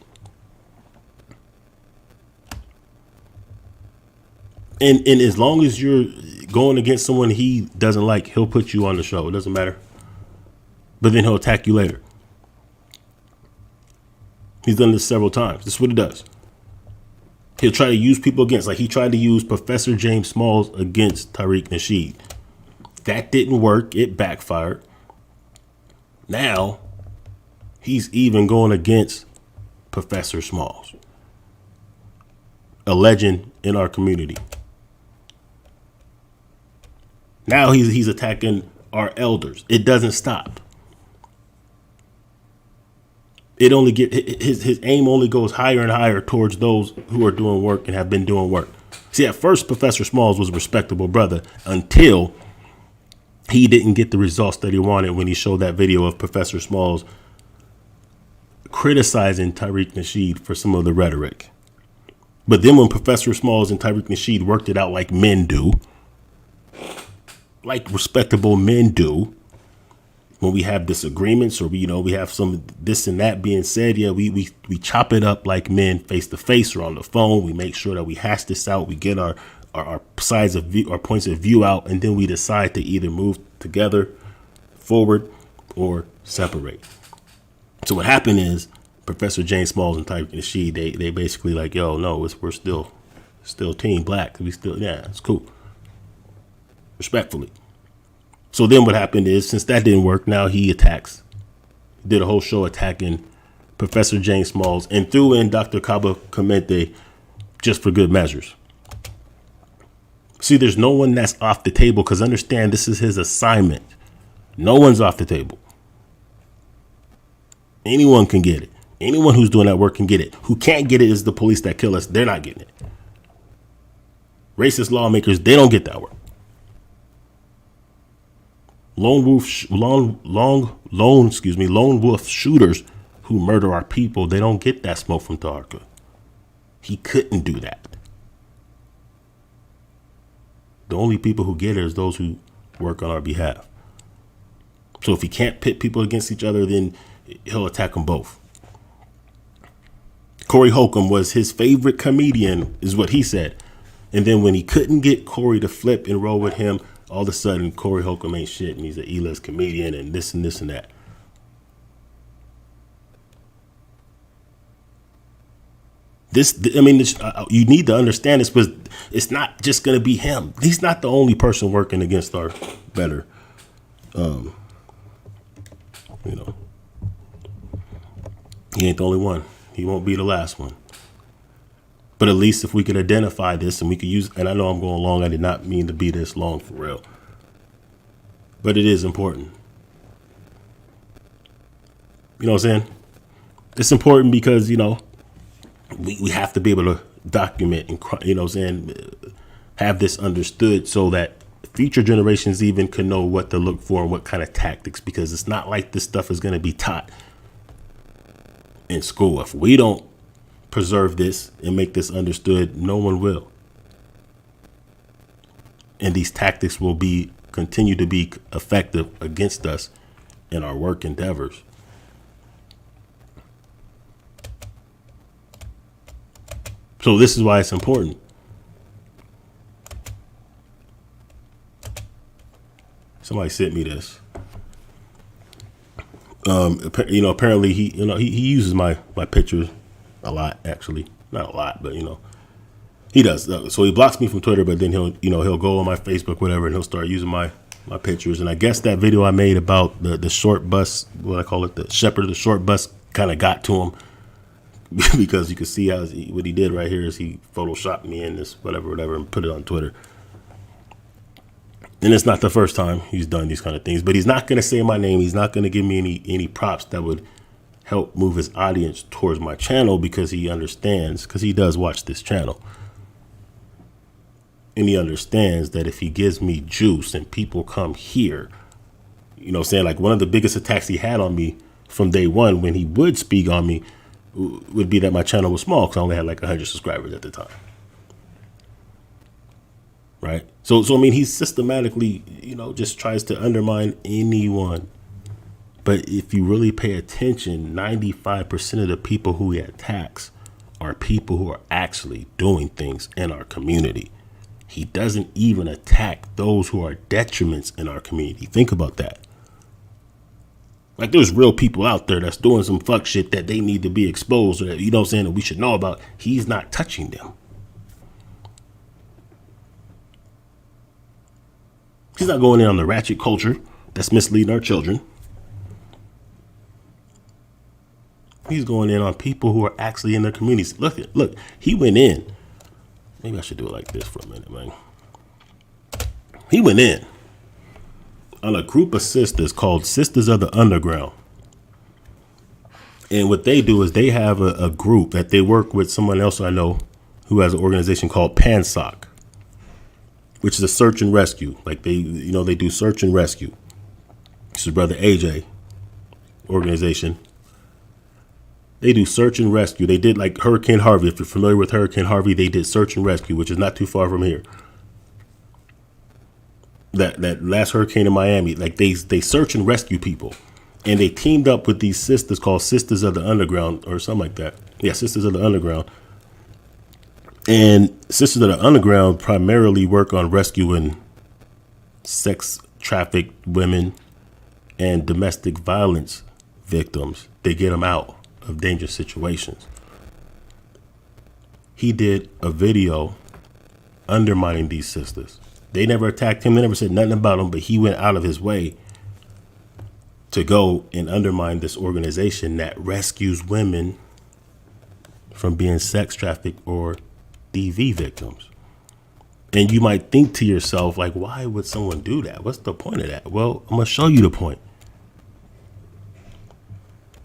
And as long as you're going against someone he doesn't like, he'll put you on the show. It doesn't matter. But then he'll attack you later. He's done this several times. This is what he does. He'll try to use people against, like he tried to use Professor James Smalls against Tariq Nasheed. That didn't work. It backfired. Now he's even going against Professor Smalls, a legend in our community. Now he's attacking our elders. It doesn't stop. It only his aim only goes higher and higher towards those who are doing work and have been doing work. See, at first, Professor Smalls was a respectable brother until he didn't get the results that he wanted when he showed that video of Professor Smalls criticizing Tariq Nasheed for some of the rhetoric. But then when Professor Smalls and Tyreek Nasheed worked it out like men do, like respectable men do, when we have disagreements or we have some this and that being said, yeah, we chop it up like men face to face or on the phone. We make sure that we hash this out. We get our sides of view, our points of view out, and then we decide to either move together, forward, or separate. So what happened is Professor James Smalls and Tyreek Nasheed, they basically like, yo, no, we're still team black. We still, yeah, it's cool. Respectfully. So then what happened is, since that didn't work, now he attacks. Did a whole show attacking Professor James Smalls and threw in Dr. Kaba Clemente just for good measures. See, there's no one that's off the table, because understand, this is his assignment. No one's off the table. Anyone can get it. Anyone who's doing that work can get it. Who can't get it is the police that kill us. They're not getting it. Racist lawmakers, they don't get that work. Lone wolf shooters who murder our people, they don't get that smoke from Taharka. He couldn't do that. The only people who get it is those who work on our behalf. So if he can't pit people against each other, then he'll attack them both. Corey Holcomb was his favorite comedian, is what he said. And then when he couldn't get Corey to flip and roll with him, all of a sudden Corey Holcomb ain't shit and he's an E-list comedian and this and this and that. You need to understand this, because it's not just going to be him. He's not the only person working against our better. He ain't the only one. He won't be the last one. But at least if we could identify this and we could use, and I know I'm going long, I did not mean to be this long for real. But it is important. You know what I'm saying? It's important because, we have to be able to document and, have this understood so that future generations even can know what to look for and what kind of tactics, because it's not like this stuff is going to be taught in school. If we don't preserve this and make this understood, no one will. And these tactics will continue to be effective against us in our work endeavors. So this is why it's important. Somebody sent me this. Apparently he uses my pictures a lot, actually. Not a lot, but he does. So he blocks me from Twitter, but then he'll go on my Facebook, whatever, and he'll start using my pictures. And I guess that video I made about the short bus, what I call it, the shepherd of the short bus, kind of got to him. Because you can see what he did right here is he photoshopped me in this whatever and put it on Twitter. And it's not the first time he's done these kind of things, but he's not going to say my name. He's not going to give me any props that would help move his audience towards my channel, because he understands, because he does watch this channel. And he understands that if he gives me juice and people come here, like one of the biggest attacks he had on me from day one when he would speak on me would be that my channel was small, because I only had like 100 subscribers at the time. Right. So he systematically, just tries to undermine anyone. But if you really pay attention, 95% of the people who he attacks are people who are actually doing things in our community. He doesn't even attack those who are detriments in our community. Think about that. Like, there's real people out there that's doing some fuck shit that they need to be exposed, or that, that we should know about. He's not touching them. He's not going in on the ratchet culture that's misleading our children. He's going in on people who are actually in their communities. Look, he went in. Maybe I should do it like this for a minute, man. He went in on a group of sisters called Sisters of the Underground. And what they do is they have a group that they work with someone else I know who has an organization called PANSOC, which is a search and rescue. Like they do search and rescue. This is Brother AJ organization. They do search and rescue. They did like Hurricane Harvey. If you're familiar with Hurricane Harvey, they did search and rescue, which is not too far from here. That last hurricane in Miami, like they search and rescue people. And they teamed up with these sisters called Sisters of the Underground or something like that. Yeah, Sisters of the Underground. And Sisters of the Underground primarily work on rescuing sex trafficked women and domestic violence victims. They get them out of dangerous situations. He did a video undermining these sisters. They never attacked him. They never said nothing about him, but he went out of his way to go and undermine this organization that rescues women from being sex trafficked or DV victims. And you might think to yourself, like, why would someone do that? What's the point of that? Well, I'm going to show you the point.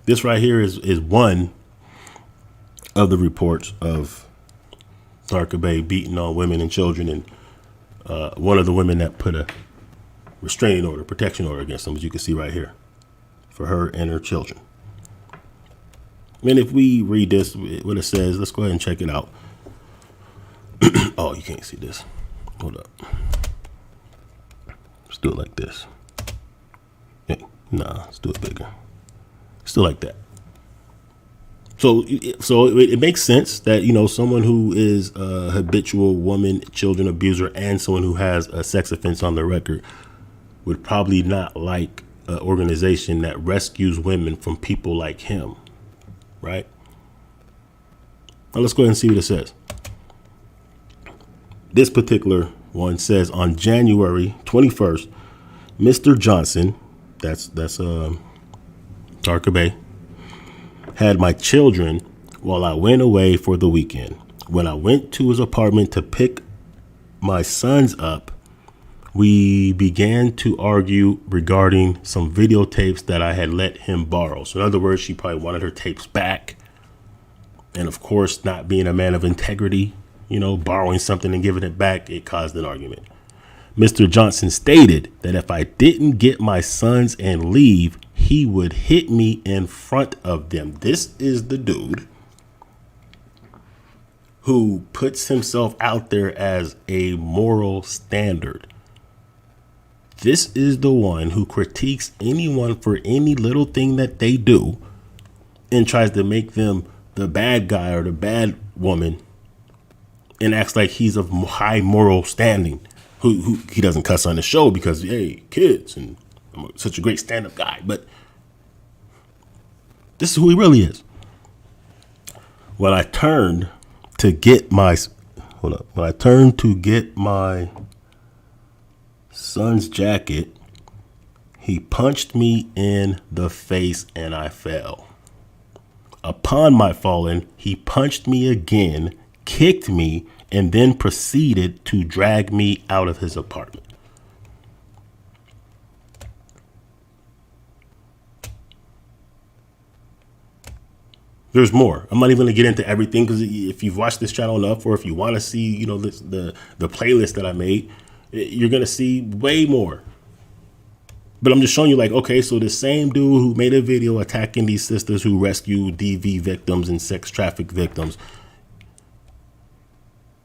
This right here is one of the reports of Darker Bay beating on women and children, and one of the women that put a restraining order, protection order against them, as you can see right here, for her and her children. And if we read this, what it says, let's go ahead and check it out. Oh, you can't see this. Hold up. Let's do it like this. Yeah, nah, let's do it bigger. Still like that. So it makes sense that, you know, someone who is a habitual woman, children abuser, and someone who has a sex offense on their record would probably not like an organization that rescues women from people like him, right? Now let's go ahead and see what it says. This particular one says on January 21st, Mr. Johnson, that's Darker Bay, had my children while I went away for the weekend. When I went to his apartment to pick my sons up, we began to argue regarding some videotapes that I had let him borrow. So in other words, she probably wanted her tapes back. And of course, not being a man of integrity, you know, borrowing something and giving it back, it caused an argument. Mr. Johnson stated that if I didn't get my sons and leave, he would hit me in front of them. This is the dude who puts himself out there as a moral standard. This is the one who critiques anyone for any little thing that they do and tries to make them the bad guy or the bad woman and acts like he's of high moral standing. Who he doesn't cuss on the show because, hey, kids, and I'm such a great stand-up guy. But this is who he really is. When I turned to get my son's jacket, he punched me in the face and I fell. Upon my falling, he punched me again, kicked me, and then proceeded to drag me out of his apartment. There's more. I'm not even gonna get into everything because if you've watched this channel enough, or if you want to see, you know, the playlist that I made, you're gonna see way more. But I'm just showing you, like, okay, so the same dude who made a video attacking these sisters who rescue DV victims and sex traffic victims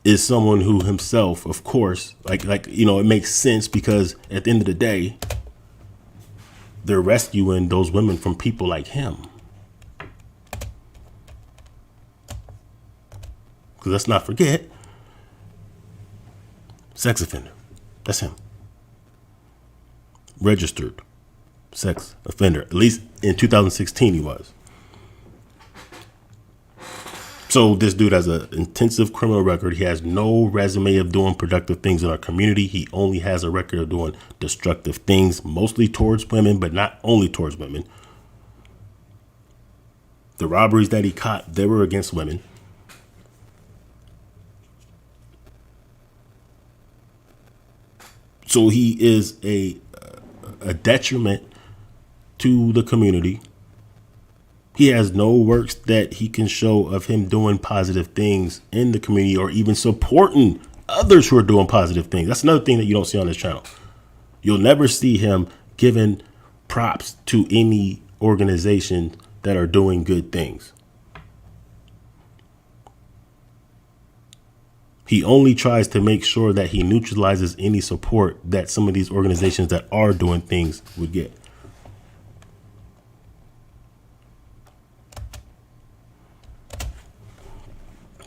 is someone who himself, of course, like you know, it makes sense because at the end of the day, they're rescuing those women from people like him. Because let's not forget, sex offender. That's him. Registered sex offender. At least in 2016 he was. So this dude has an intensive criminal record. He has no resume of doing productive things in our community. He only has a record of doing destructive things, mostly towards women, but not only towards women. The robberies that he caught, they were against women. So he is a detriment to the community. He has no works that he can show of him doing positive things in the community or even supporting others who are doing positive things. That's another thing that you don't see on this channel. You'll never see him giving props to any organization that are doing good things. He only tries to make sure that he neutralizes any support that some of these organizations that are doing things would get.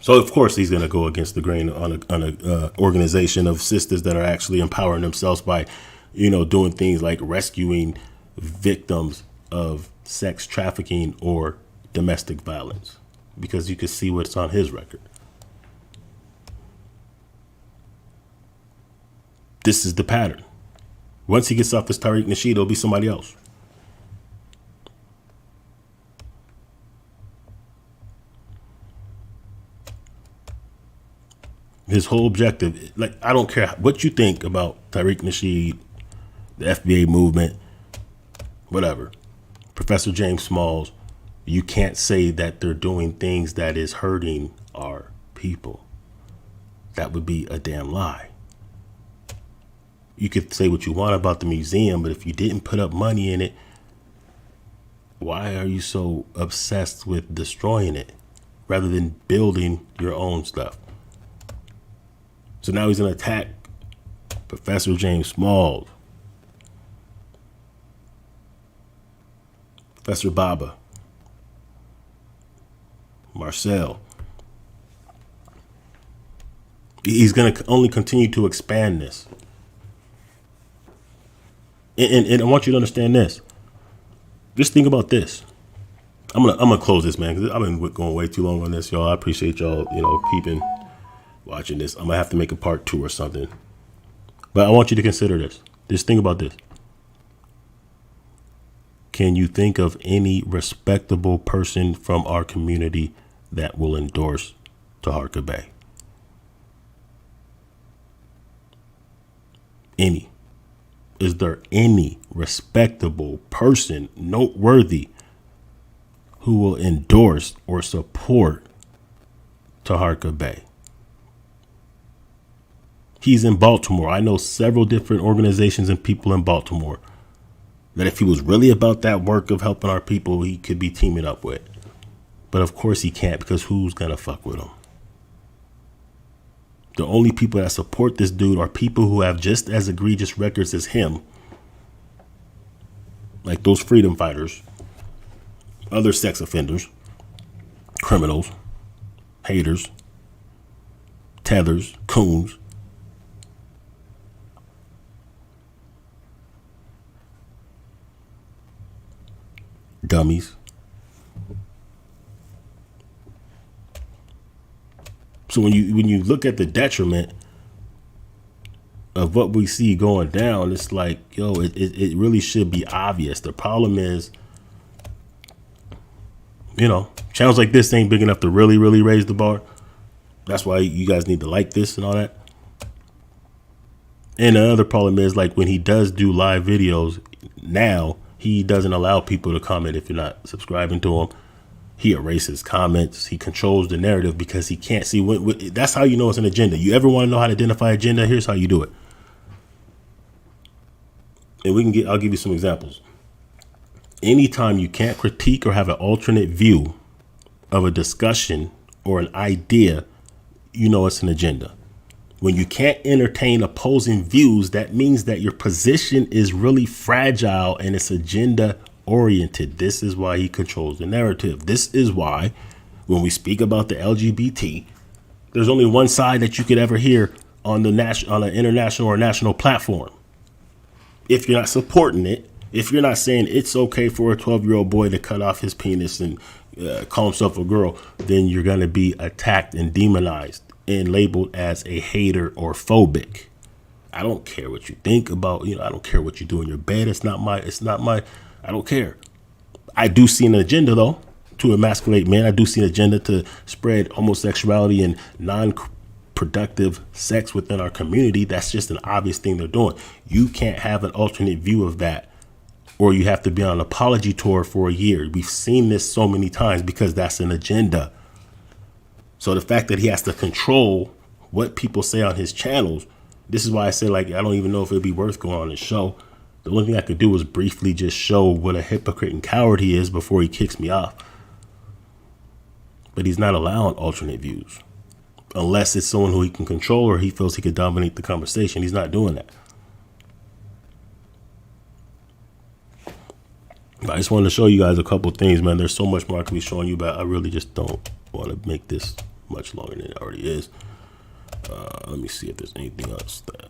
So of course he's going to go against the grain on a organization of sisters that are actually empowering themselves by, doing things like rescuing victims of sex trafficking or domestic violence, because you can see what's on his record. This is the pattern. Once he gets off this Tariq Nasheed, it'll be somebody else. His whole objective, like, I don't care what you think about Tariq Nasheed, the FBA movement, whatever, Professor James Smalls, you can't say that they're doing things that is hurting our people. That would be a damn lie. You could say what you want about the museum, but if you didn't put up money in it, why are you so obsessed with destroying it rather than building your own stuff? So now he's going to attack Professor James Smalls, Professor Baba, Marcel. He's going to only continue to expand this. And I want you to understand this. Just think about this. I'm gonna close this, man, because I've been going way too long on this, y'all. I appreciate y'all, peeping, watching this. I'm gonna have to make a part 2 or something. But I want you to consider this. Just think about this. Can you think of any respectable person from our community that will endorse Taharka Bey? Any? Is there any respectable person, noteworthy, who will endorse or support Taharka Bey? He's in Baltimore. I know several different organizations and people in Baltimore that if he was really about that work of helping our people, he could be teaming up with. But of course he can't, because who's going to fuck with him? The only people that support this dude are people who have just as egregious records as him, like those freedom fighters, other sex offenders, criminals, haters, tethers, coons. Dummies. So when you look at the detriment of what we see going down, it's like, it really should be obvious. The problem is, channels like this ain't big enough to really, really raise the bar. That's why you guys need to like this and all that. And another problem is, like, when he does do live videos now, he doesn't allow people to comment if you're not subscribing to him. He erases comments. He controls the narrative because he can't see what that's how you know it's an agenda. You ever want to know how to identify agenda? Here's how you do it. And I'll give you some examples. Anytime you can't critique or have an alternate view of a discussion or an idea, you know it's an agenda. When you can't entertain opposing views, that means that your position is really fragile and it's agenda oriented. This is why he controls the narrative. This is why when we speak about the LGBT, there's only one side that you could ever hear on an international or national platform. If you're not supporting it, if you're not saying it's okay for a 12-year-old boy to cut off his penis and call himself a girl, then you're going to be attacked and demonized and labeled as a hater or phobic. I don't care what you think about, I don't care what you do in your bed. It's not my, I don't care. I do see an agenda, though, to emasculate men. I do see an agenda to spread homosexuality and non-productive sex within our community. That's just an obvious thing they're doing. You can't have an alternate view of that, or you have to be on an apology tour for a year. We've seen this so many times because that's an agenda. So the fact that he has to control what people say on his channels, this is why I say, like, I don't even know if it'd be worth going on his show. The only thing I could do is briefly just show what a hypocrite and coward he is before he kicks me off. But he's not allowing alternate views. unless it's someone who he can control or he feels he could dominate the conversation. He's not doing that. I just wanted to show you guys a couple things, man. There's so much more I could be showing you, but I really just don't want to make this much longer than it already is. Let me see if there's anything else that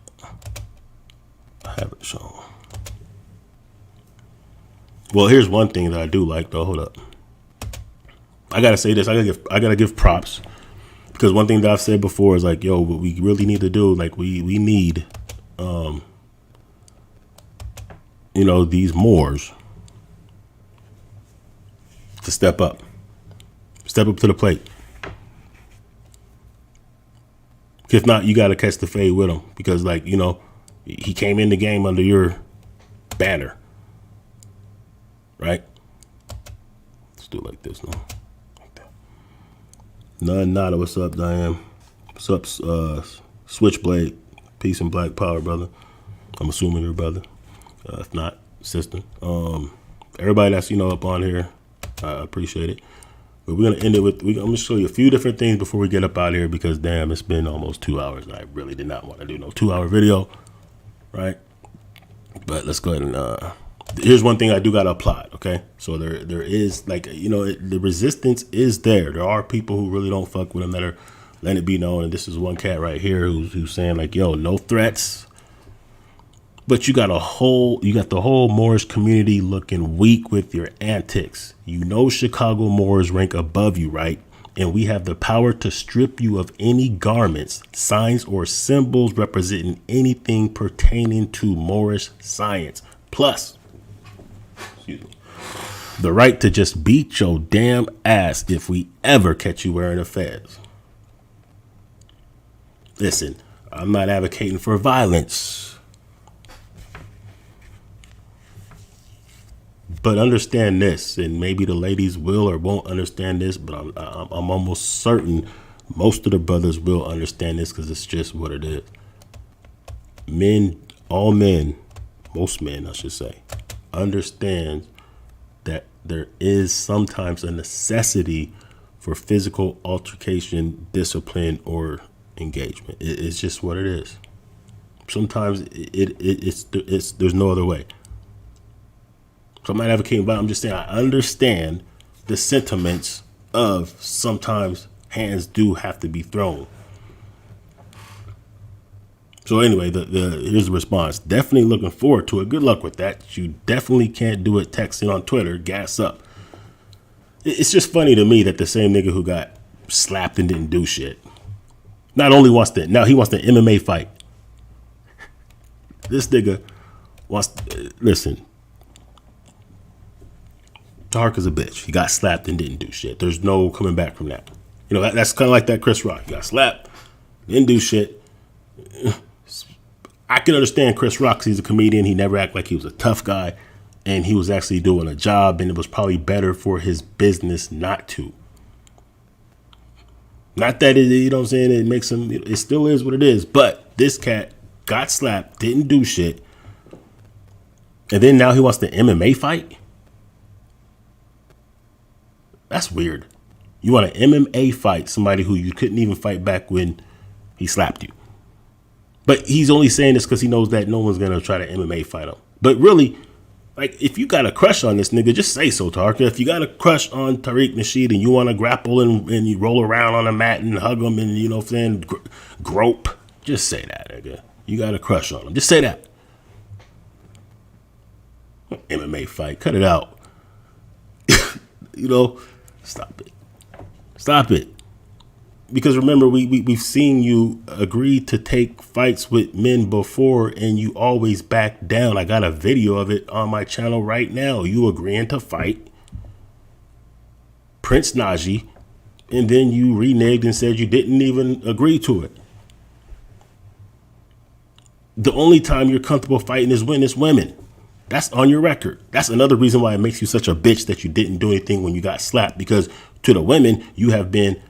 I haven't shown. Well, here's one thing that I do like, though. Hold up. I gotta say this. I gotta give props, because one thing that I've said before is like, yo, what we really need to do, like we need, these Moors to step up to the plate. If not, you got to catch the fade with him, because he came in the game under your banner, right? Let's do it like this now. Like that. Nada. What's up, Diane? What's up, Switchblade? Peace and black power, brother. I'm assuming you're brother. If not, sister. Everybody that's up on here, I appreciate it. But we're gonna end it with. I'm gonna show you a few different things before we get up out of here, because damn, it's been almost 2 hours. And I really did not want to do no 2-hour video, right? But let's go ahead and. Here's one thing I do gotta applaud. Okay, so there is the resistance is there. There are people who really don't fuck with him that are letting it be known. And this is one cat right here who's saying like, yo, no threats. But you got the whole Moorish community looking weak with your antics. Chicago Moors rank above you, right? And we have the power to strip you of any garments, signs, or symbols representing anything pertaining to Moorish science. Plus, the right to just beat your damn ass if we ever catch you wearing a fez. Listen, I'm not advocating for violence. But understand this, and maybe the ladies will or won't understand this, but I'm almost certain most of the brothers will understand this, because it's just what it is. Most men, I should say, understand that there is sometimes a necessity for physical altercation, discipline, or engagement. It's just what it is. Sometimes it's there's no other way. So I'm not advocating, but I'm just saying I understand the sentiments of sometimes hands do have to be thrown. So anyway, here's the response. Definitely looking forward to it. Good luck with that. You definitely can't do it texting on Twitter. Gas up. It's just funny to me that the same nigga who got slapped and didn't do shit not only wants the MMA fight. This nigga wants listen. Tark is a bitch. He got slapped and didn't do shit. There's no coming back from that. That's kind of like that Chris Rock. He got slapped, didn't do shit. I can understand Chris Rock, 'cause he's a comedian. He never acted like he was a tough guy, and he was actually doing a job, and it was probably better for his business not to. Not that it makes him, it still is what it is. But this cat got slapped, didn't do shit, and then now he wants the MMA fight? That's weird. You want an MMA fight somebody who you couldn't even fight back when he slapped you. But he's only saying this because he knows that no one's going to try to MMA fight him. But really, if you got a crush on this nigga, just say so, Tarka. If you got a crush on Tariq Nasheed and you want to grapple and you roll around on a mat and hug him and, grope, just say that, nigga. You got a crush on him. Just say that. MMA fight. Cut it out. Stop it. Because remember, we've seen you agree to take fights with men before, and you always back down. I got a video of it on my channel right now. You agreeing to fight Prince Najee, and then you reneged and said you didn't even agree to it. The only time you're comfortable fighting is when it's women. That's on your record. That's another reason why it makes you such a bitch that you didn't do anything when you got slapped, because to the women, you have been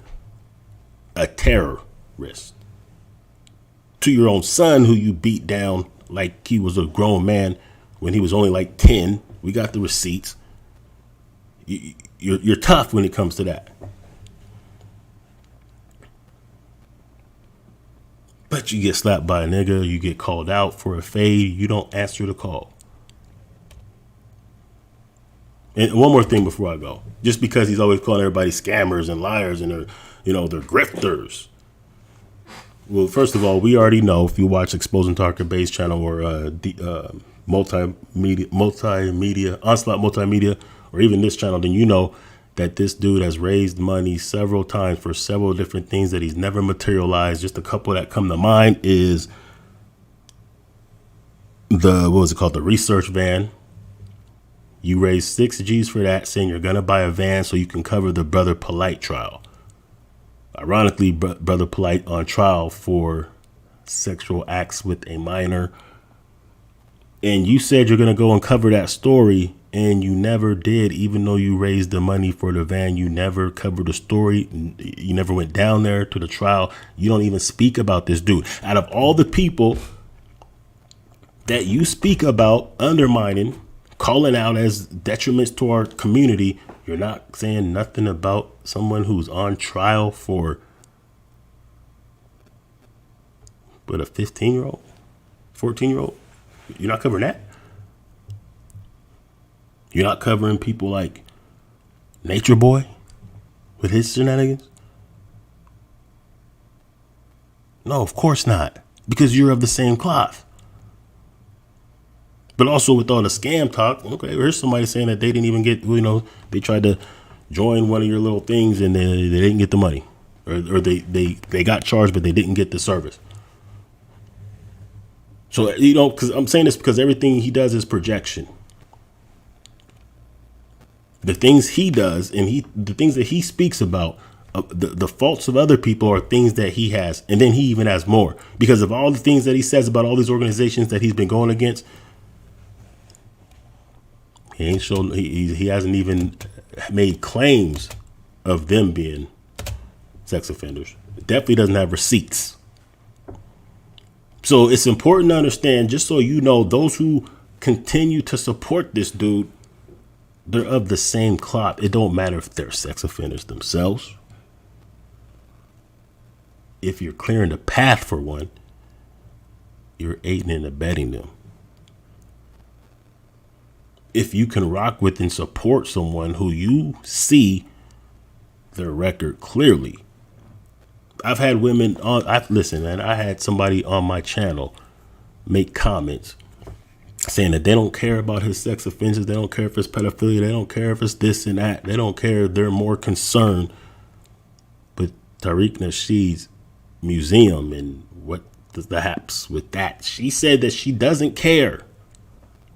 a terrorist. To your own son, who you beat down like he was a grown man when he was only like 10. We got the receipts. You're tough when it comes to that. But you get slapped by a nigga, you get called out for a fade, you don't answer the call. And one more thing before I go. Just because he's always calling everybody scammers and liars and they're grifters. Well, first of all, we already know if you watch Exposing Talker Base channel or multimedia, Onslaught Multimedia, or even this channel, then you know that this dude has raised money several times for several different things that he's never materialized. Just a couple that come to mind is the research van. You raised 6 G's for that, saying you're going to buy a van so you can cover the Brother Polite trial. Ironically, Brother Polite on trial for sexual acts with a minor. And you said you're going to go and cover that story, and you never did. Even though you raised the money for the van, you never covered the story. You never went down there to the trial. You don't even speak about this dude. Out of all the people that you speak about undermining, calling out as detriments to our community, you're not saying nothing about someone who's on trial for a 15-year-old, 14-year-old. You're not covering that. You're not covering people like Nature Boy with his shenanigans. No, of course not, because you're of the same cloth. But also with all the scam talk, okay, here's somebody saying that they didn't even get, they tried to join one of your little things and they didn't get the money, or they got charged but they didn't get the service. So, because I'm saying this because everything he does is projection. The things he does and the things that he speaks about, the faults of other people are things that he has, and then he even has more because of all the things that he says about all these organizations that he's been going against. He ain't shown. He hasn't even made claims of them being sex offenders. Definitely doesn't have receipts. So it's important to understand, just so you know, those who continue to support this dude, they're of the same cloth. It don't matter if they're sex offenders themselves. If you're clearing the path for one, you're aiding and abetting them. If you can rock with and support someone who you see their record clearly. I've had women on, I had somebody on my channel make comments saying that they don't care about his sex offenses. They don't care if it's pedophilia. They don't care if it's this and that. They don't care. They're more concerned with Tariq Nasheed's museum and what the haps with that. She said that she doesn't care.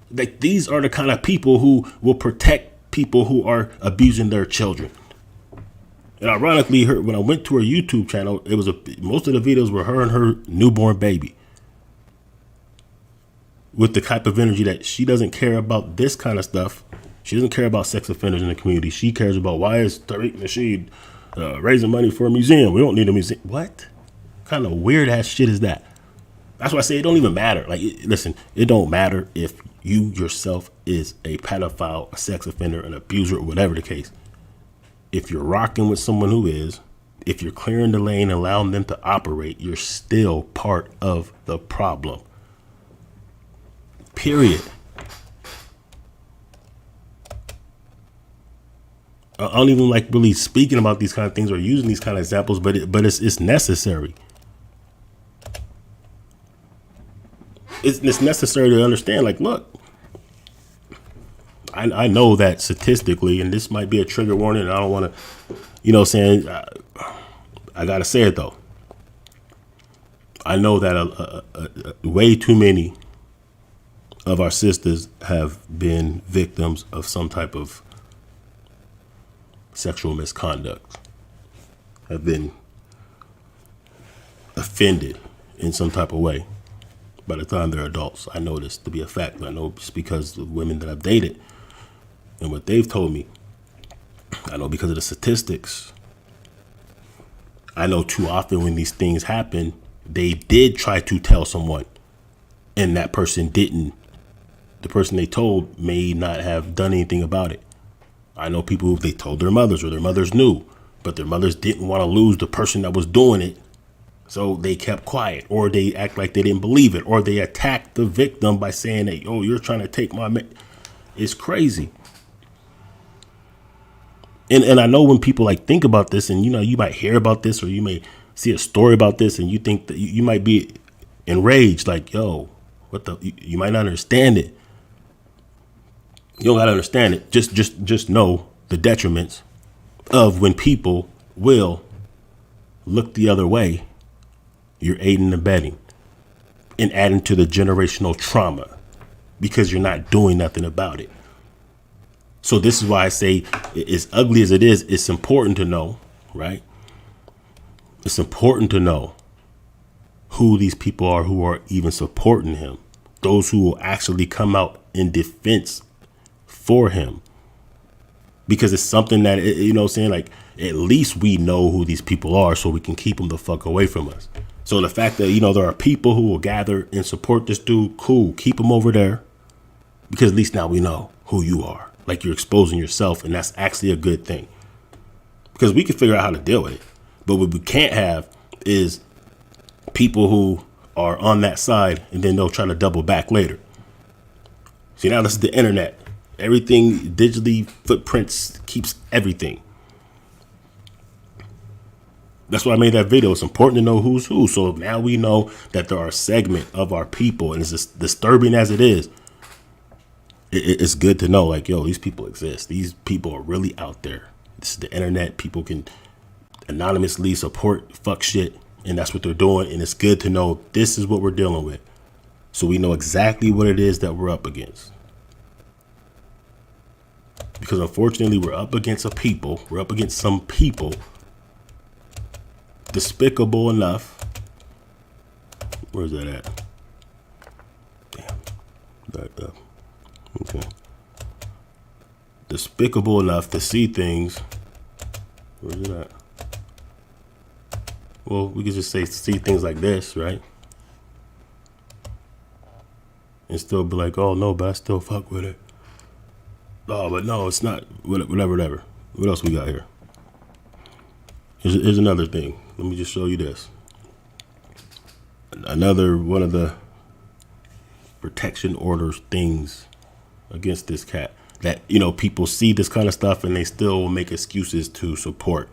Like, these are the kind of people who will protect people who are abusing their children. And ironically, when I went to her YouTube channel, most of the videos were her and her newborn baby. With the type of energy that she doesn't care about this kind of stuff. She doesn't care about sex offenders in the community. She cares about, why is Tariq Nasheed raising money for a museum? We don't need a museum. What kind of weird ass shit is that? That's why I say it don't even matter. Like, listen, it don't matter if you yourself is a pedophile, a sex offender, an abuser, or whatever the case. If you're rocking with someone who is, if you're clearing the lane and allowing them to operate, you're still part of the problem. Period. I don't even like really speaking about these kind of things or using these kind of examples, but it's necessary. It's necessary to understand, like, look, I know that statistically, and this might be a trigger warning, and I don't want to, I got to say it though. I know that way too many of our sisters have been victims of some type of sexual misconduct, have been offended in some type of way by the time they're adults. I know this to be a fact. I know just because of women that I've dated and what they've told me. I know because of the statistics. I know too often when these things happen, they did try to tell someone and that person didn't. The person they told may not have done anything about it. I know people who they told their mothers or their mothers knew, but their mothers didn't want to lose the person that was doing it. So they kept quiet, or they act like they didn't believe it, or they attacked the victim by saying that, oh, you're trying to take my man. It's crazy. And I know when people like think about this, and you might hear about this, or you may see a story about this, and you think that you might be enraged, like, yo, what the, you might not understand it. You don't gotta understand it. Just know the detriments of when people will look the other way. You're aiding and abetting and adding to the generational trauma because you're not doing nothing about it. So this is why I say, as ugly as it is, it's important to know, right? It's important to know who these people are who are even supporting him. Those who will actually come out in defense for him. Because it's something that, you know what I'm saying? Like, at least we know who these people are so we can keep them the fuck away from us. So the fact that, there are people who will gather and support this dude, cool, keep him over there. Because at least now we know who you are. Like, you're exposing yourself, and that's actually a good thing. Because we can figure out how to deal with it. But what we can't have is people who are on that side and then they'll try to double back later. See, now this is the internet. Everything digitally, footprints keeps everything. That's why I made that video. It's important to know who's who. So now we know that there are a segment of our people, and it's as disturbing as it is. It's good to know, like, yo, these people exist. These people are really out there. This is the internet. People can anonymously support fuck shit, and that's what they're doing. And it's good to know this is what we're dealing with, so we know exactly what it is that we're up against. Because unfortunately, we're up against some people despicable enough. Where's that at? Damn. Okay. Despicable enough to see things. Where's it at? Well, we could just say see things like this, right? And still be like, oh no, but I still fuck with it. Oh, but no, it's not. Whatever. What else we got here? Here's another thing. Let me just show you this. Another one of the protection orders things against this cat that, people see this kind of stuff and they still will make excuses to support.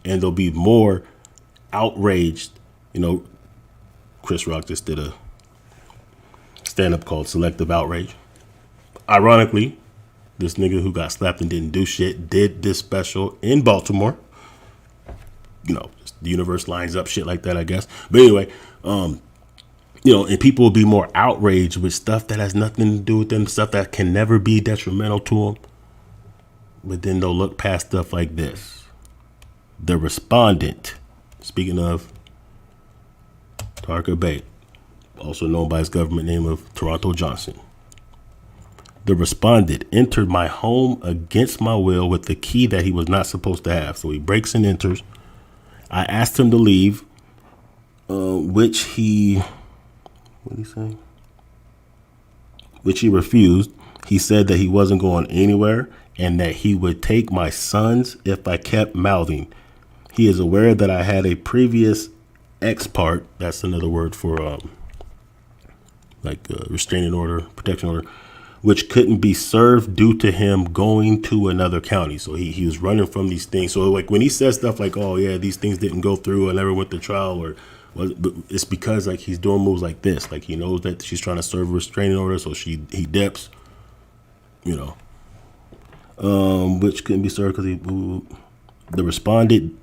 And they'll be more outraged. Chris Rock just did a stand-up called Selective Outrage. Ironically, this nigga who got slapped and didn't do shit did this special in Baltimore. The universe lines up shit like that, I guess. But anyway, and people will be more outraged with stuff that has nothing to do with them, stuff that can never be detrimental to them. But then they'll look past stuff like this. The respondent, speaking of Tarka Bay, also known by his government name of Toronto Johnson. The respondent entered my home against my will with the key that he was not supposed to have. So he breaks and enters. I asked him to leave, which he refused. He said that he wasn't going anywhere and that he would take my sons if I kept mouthing. He is aware that I had a previous ex part. That's another word for restraining order, protection order, which couldn't be served due to him going to another county. So he was running from these things. So like when he says stuff like, oh yeah, these things didn't go through, I never went to trial, but it's because like he's doing moves like this. Like he knows that she's trying to serve a restraining order, so he dips, which couldn't be served because the respondent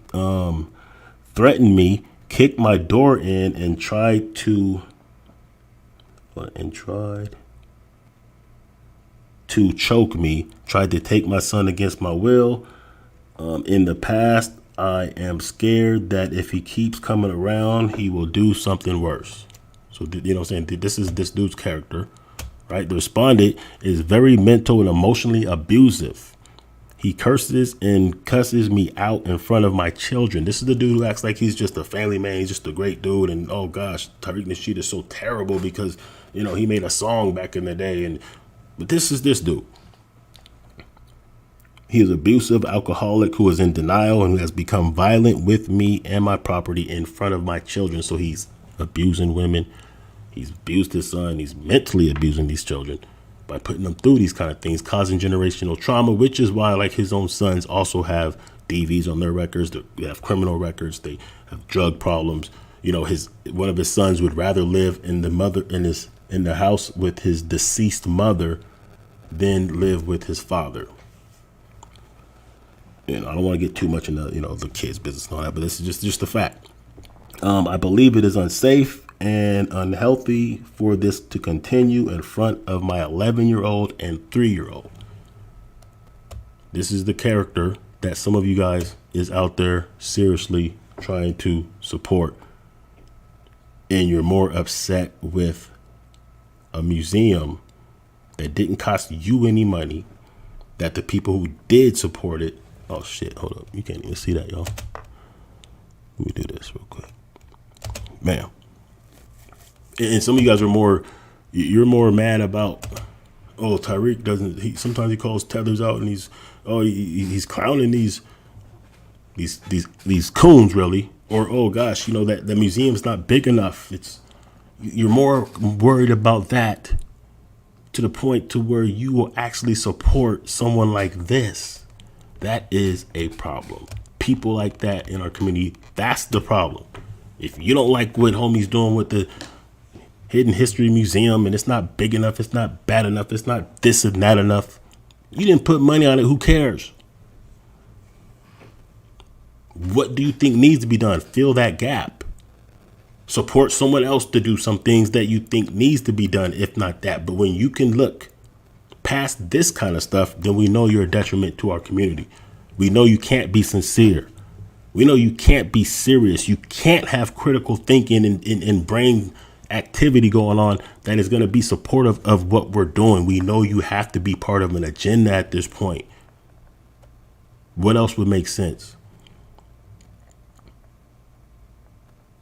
threatened me, kicked my door in, and tried to choke me, tried to take my son against my will. In the past, I am scared that if he keeps coming around, he will do something worse. So, what I'm saying? This is this dude's character, right? The respondent is very mental and emotionally abusive. He curses and cusses me out in front of my children. This is the dude who acts like he's just a family man. He's just a great dude. And, oh, gosh, Tariq Nasheed is so terrible because, he made a song back in the day. But this is this dude. He is abusive, alcoholic, who is in denial and who has become violent with me and my property in front of my children. So he's abusing women. He's abused his son. He's mentally abusing these children by putting them through these kind of things, causing generational trauma, which is why, like, his own sons also have DVs on their records. They have criminal records. They have drug problems. You know, one of his sons would rather live in the house with his deceased mother than live with his father. You know, I don't want to get too much into, you know, the kids' business and all that, but this is just a fact. I believe it is unsafe and unhealthy for this to continue in front of my 11-year-old and 3-year-old. This is the character that some of you guys is out there seriously trying to support. And you're more upset with a museum that didn't cost you any money, that the people who did support it. Oh shit, hold up. You can't even see that, y'all. Let me do this real quick. Man. And some of you guys you're more mad about, oh, Tyreek sometimes he calls tethers out and he's clowning these coons, really. Or, oh gosh, you know, that the museum's not big enough. You're more worried about that to the point to where you will actually support someone like this. That is a problem. People like that in our community, that's the problem. If you don't like what homie's doing with the Hidden History Museum and it's not big enough, it's not bad enough, it's not this and that enough, you didn't put money on it, who cares? What do you think needs to be done? Fill that gap. Support someone else to do some things that you think needs to be done, if not that. But when you can look past this kind of stuff, then we know you're a detriment to our community. We know you can't be sincere. We know you can't be serious. You can't have critical thinking and brain activity going on that is going to be supportive of what we're doing. We know you have to be part of an agenda at this point. What else would make sense?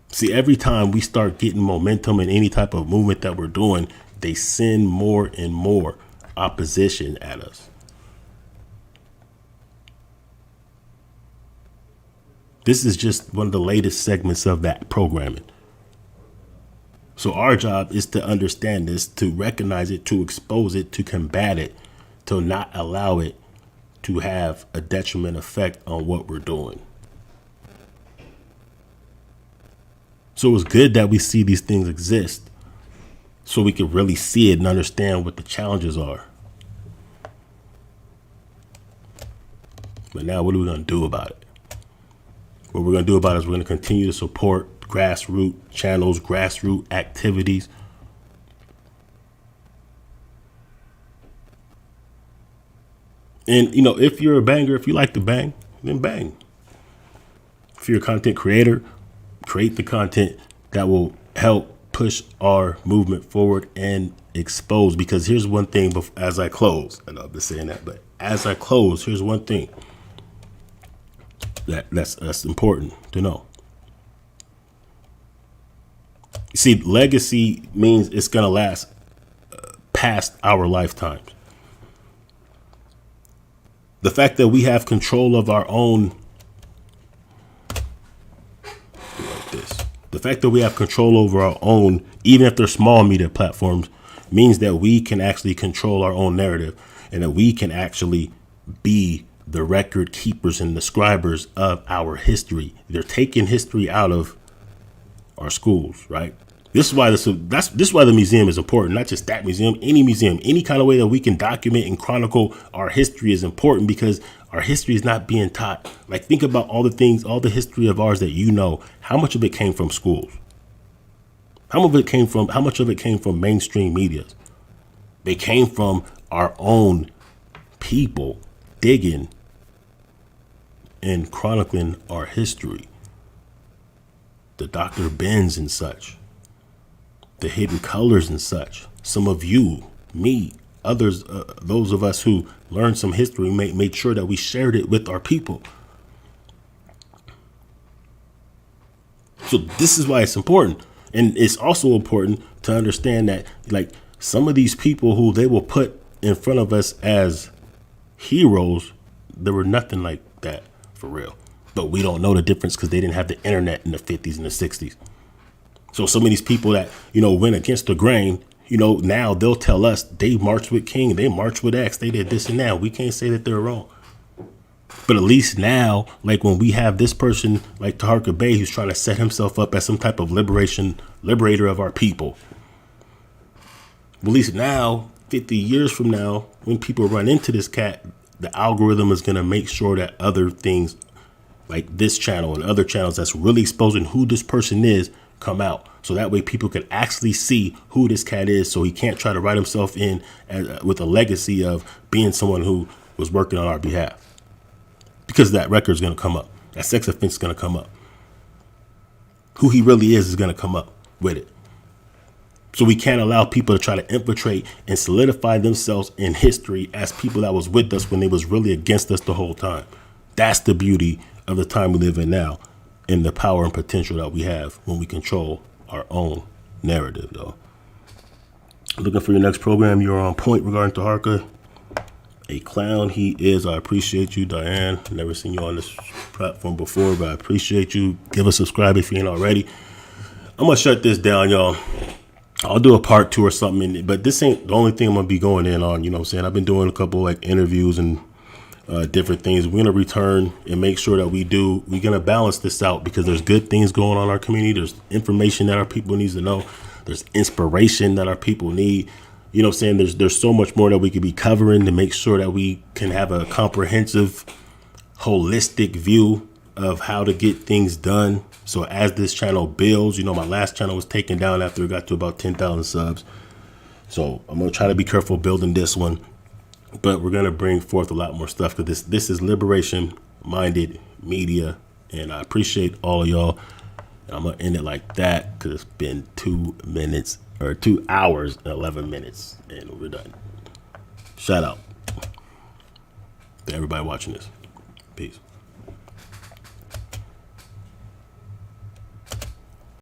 See, every time we start getting momentum in any type of movement that we're doing, they send more and more opposition at us. This is just one of the latest segments of that programming. So our job is to understand this, to recognize it, to expose it, to combat it, to not allow it to have a detriment effect on what we're doing. So it's good that we see these things exist so we can really see it and understand what the challenges are. But now what are we going to do about it? What we're going to do about it is we're going to continue to support grassroots channels, grassroots activities. And, you know, if you're a banger, if you like to bang, then bang. If you're a content creator, create the content that will help push our movement forward and expose. Because here's one thing as I close, and I've been saying that, but as I close, here's one thing that's important to know. You see, legacy means it's going to last past our lifetimes. The fact that we have control of our own, the fact that we have control over our own, even if they're small media platforms, means that we can actually control our own narrative and that we can actually be the record keepers and the scribers of our history. They're taking history out of our schools, right? This is why this is why the museum is important. Not just that museum, any kind of way that we can document and chronicle our history is important, because our history is not being taught. Like, think about all the things, all the history of ours that you know. How much of it came from schools? How much of it came from mainstream media? They came from our own people digging and chronicling our history. The Dr. Bens and such. The Hidden Colors and such. Some of you, me, others, those of us who learned some history, made sure that we shared it with our people. So this is why it's important. And it's also important to understand that, like, some of these people who they will put in front of us as heroes, there were nothing like that for real. But we don't know the difference because they didn't have the internet in the 50s and the 60s. So some of these people that, went against the grain, now they'll tell us they marched with King, they marched with X, they did this and that. We can't say that they're wrong. But at least now, like when we have this person like Taharka Bey, who's trying to set himself up as some type of liberator of our people. At least now, 50 years from now, when people run into this cat, the algorithm is going to make sure that other things like this channel and other channels that's really exposing who this person is come out. So that way people can actually see who this cat is. So he can't try to write himself in with a legacy of being someone who was working on our behalf. Because that record is going to come up. That sex offense is going to come up. Who he really is going to come up with it. So we can't allow people to try to infiltrate and solidify themselves in history as people that was with us when they was really against us the whole time. That's the beauty of the time we live in now and the power and potential that we have when we control our own narrative, though. Looking for your next program. You're on point regarding Taharka. A clown he is. I appreciate you, Diane. Never seen you on this platform before, but I appreciate you. Give a subscribe if you ain't already. I'm going to shut this down, y'all. I'll do a part 2 or something, but this ain't the only thing I'm going to be going in on. You know what I'm saying? I've been doing a couple like interviews and different things. We're going to return and make sure that we're going to balance this out because there's good things going on in our community. There's information that our people needs to know. There's inspiration that our people need. You know what I'm saying? There's so much more that we could be covering to make sure that we can have a comprehensive, holistic view of how to get things done. So as this channel builds, my last channel was taken down after it got to about 10,000 subs. So I'm going to try to be careful building this one. But we're going to bring forth a lot more stuff because this is liberation-minded media. And I appreciate all of y'all. And I'm going to end it like that because it's been 2 hours and 11 minutes. And we're done. Shout out to everybody watching this. Peace.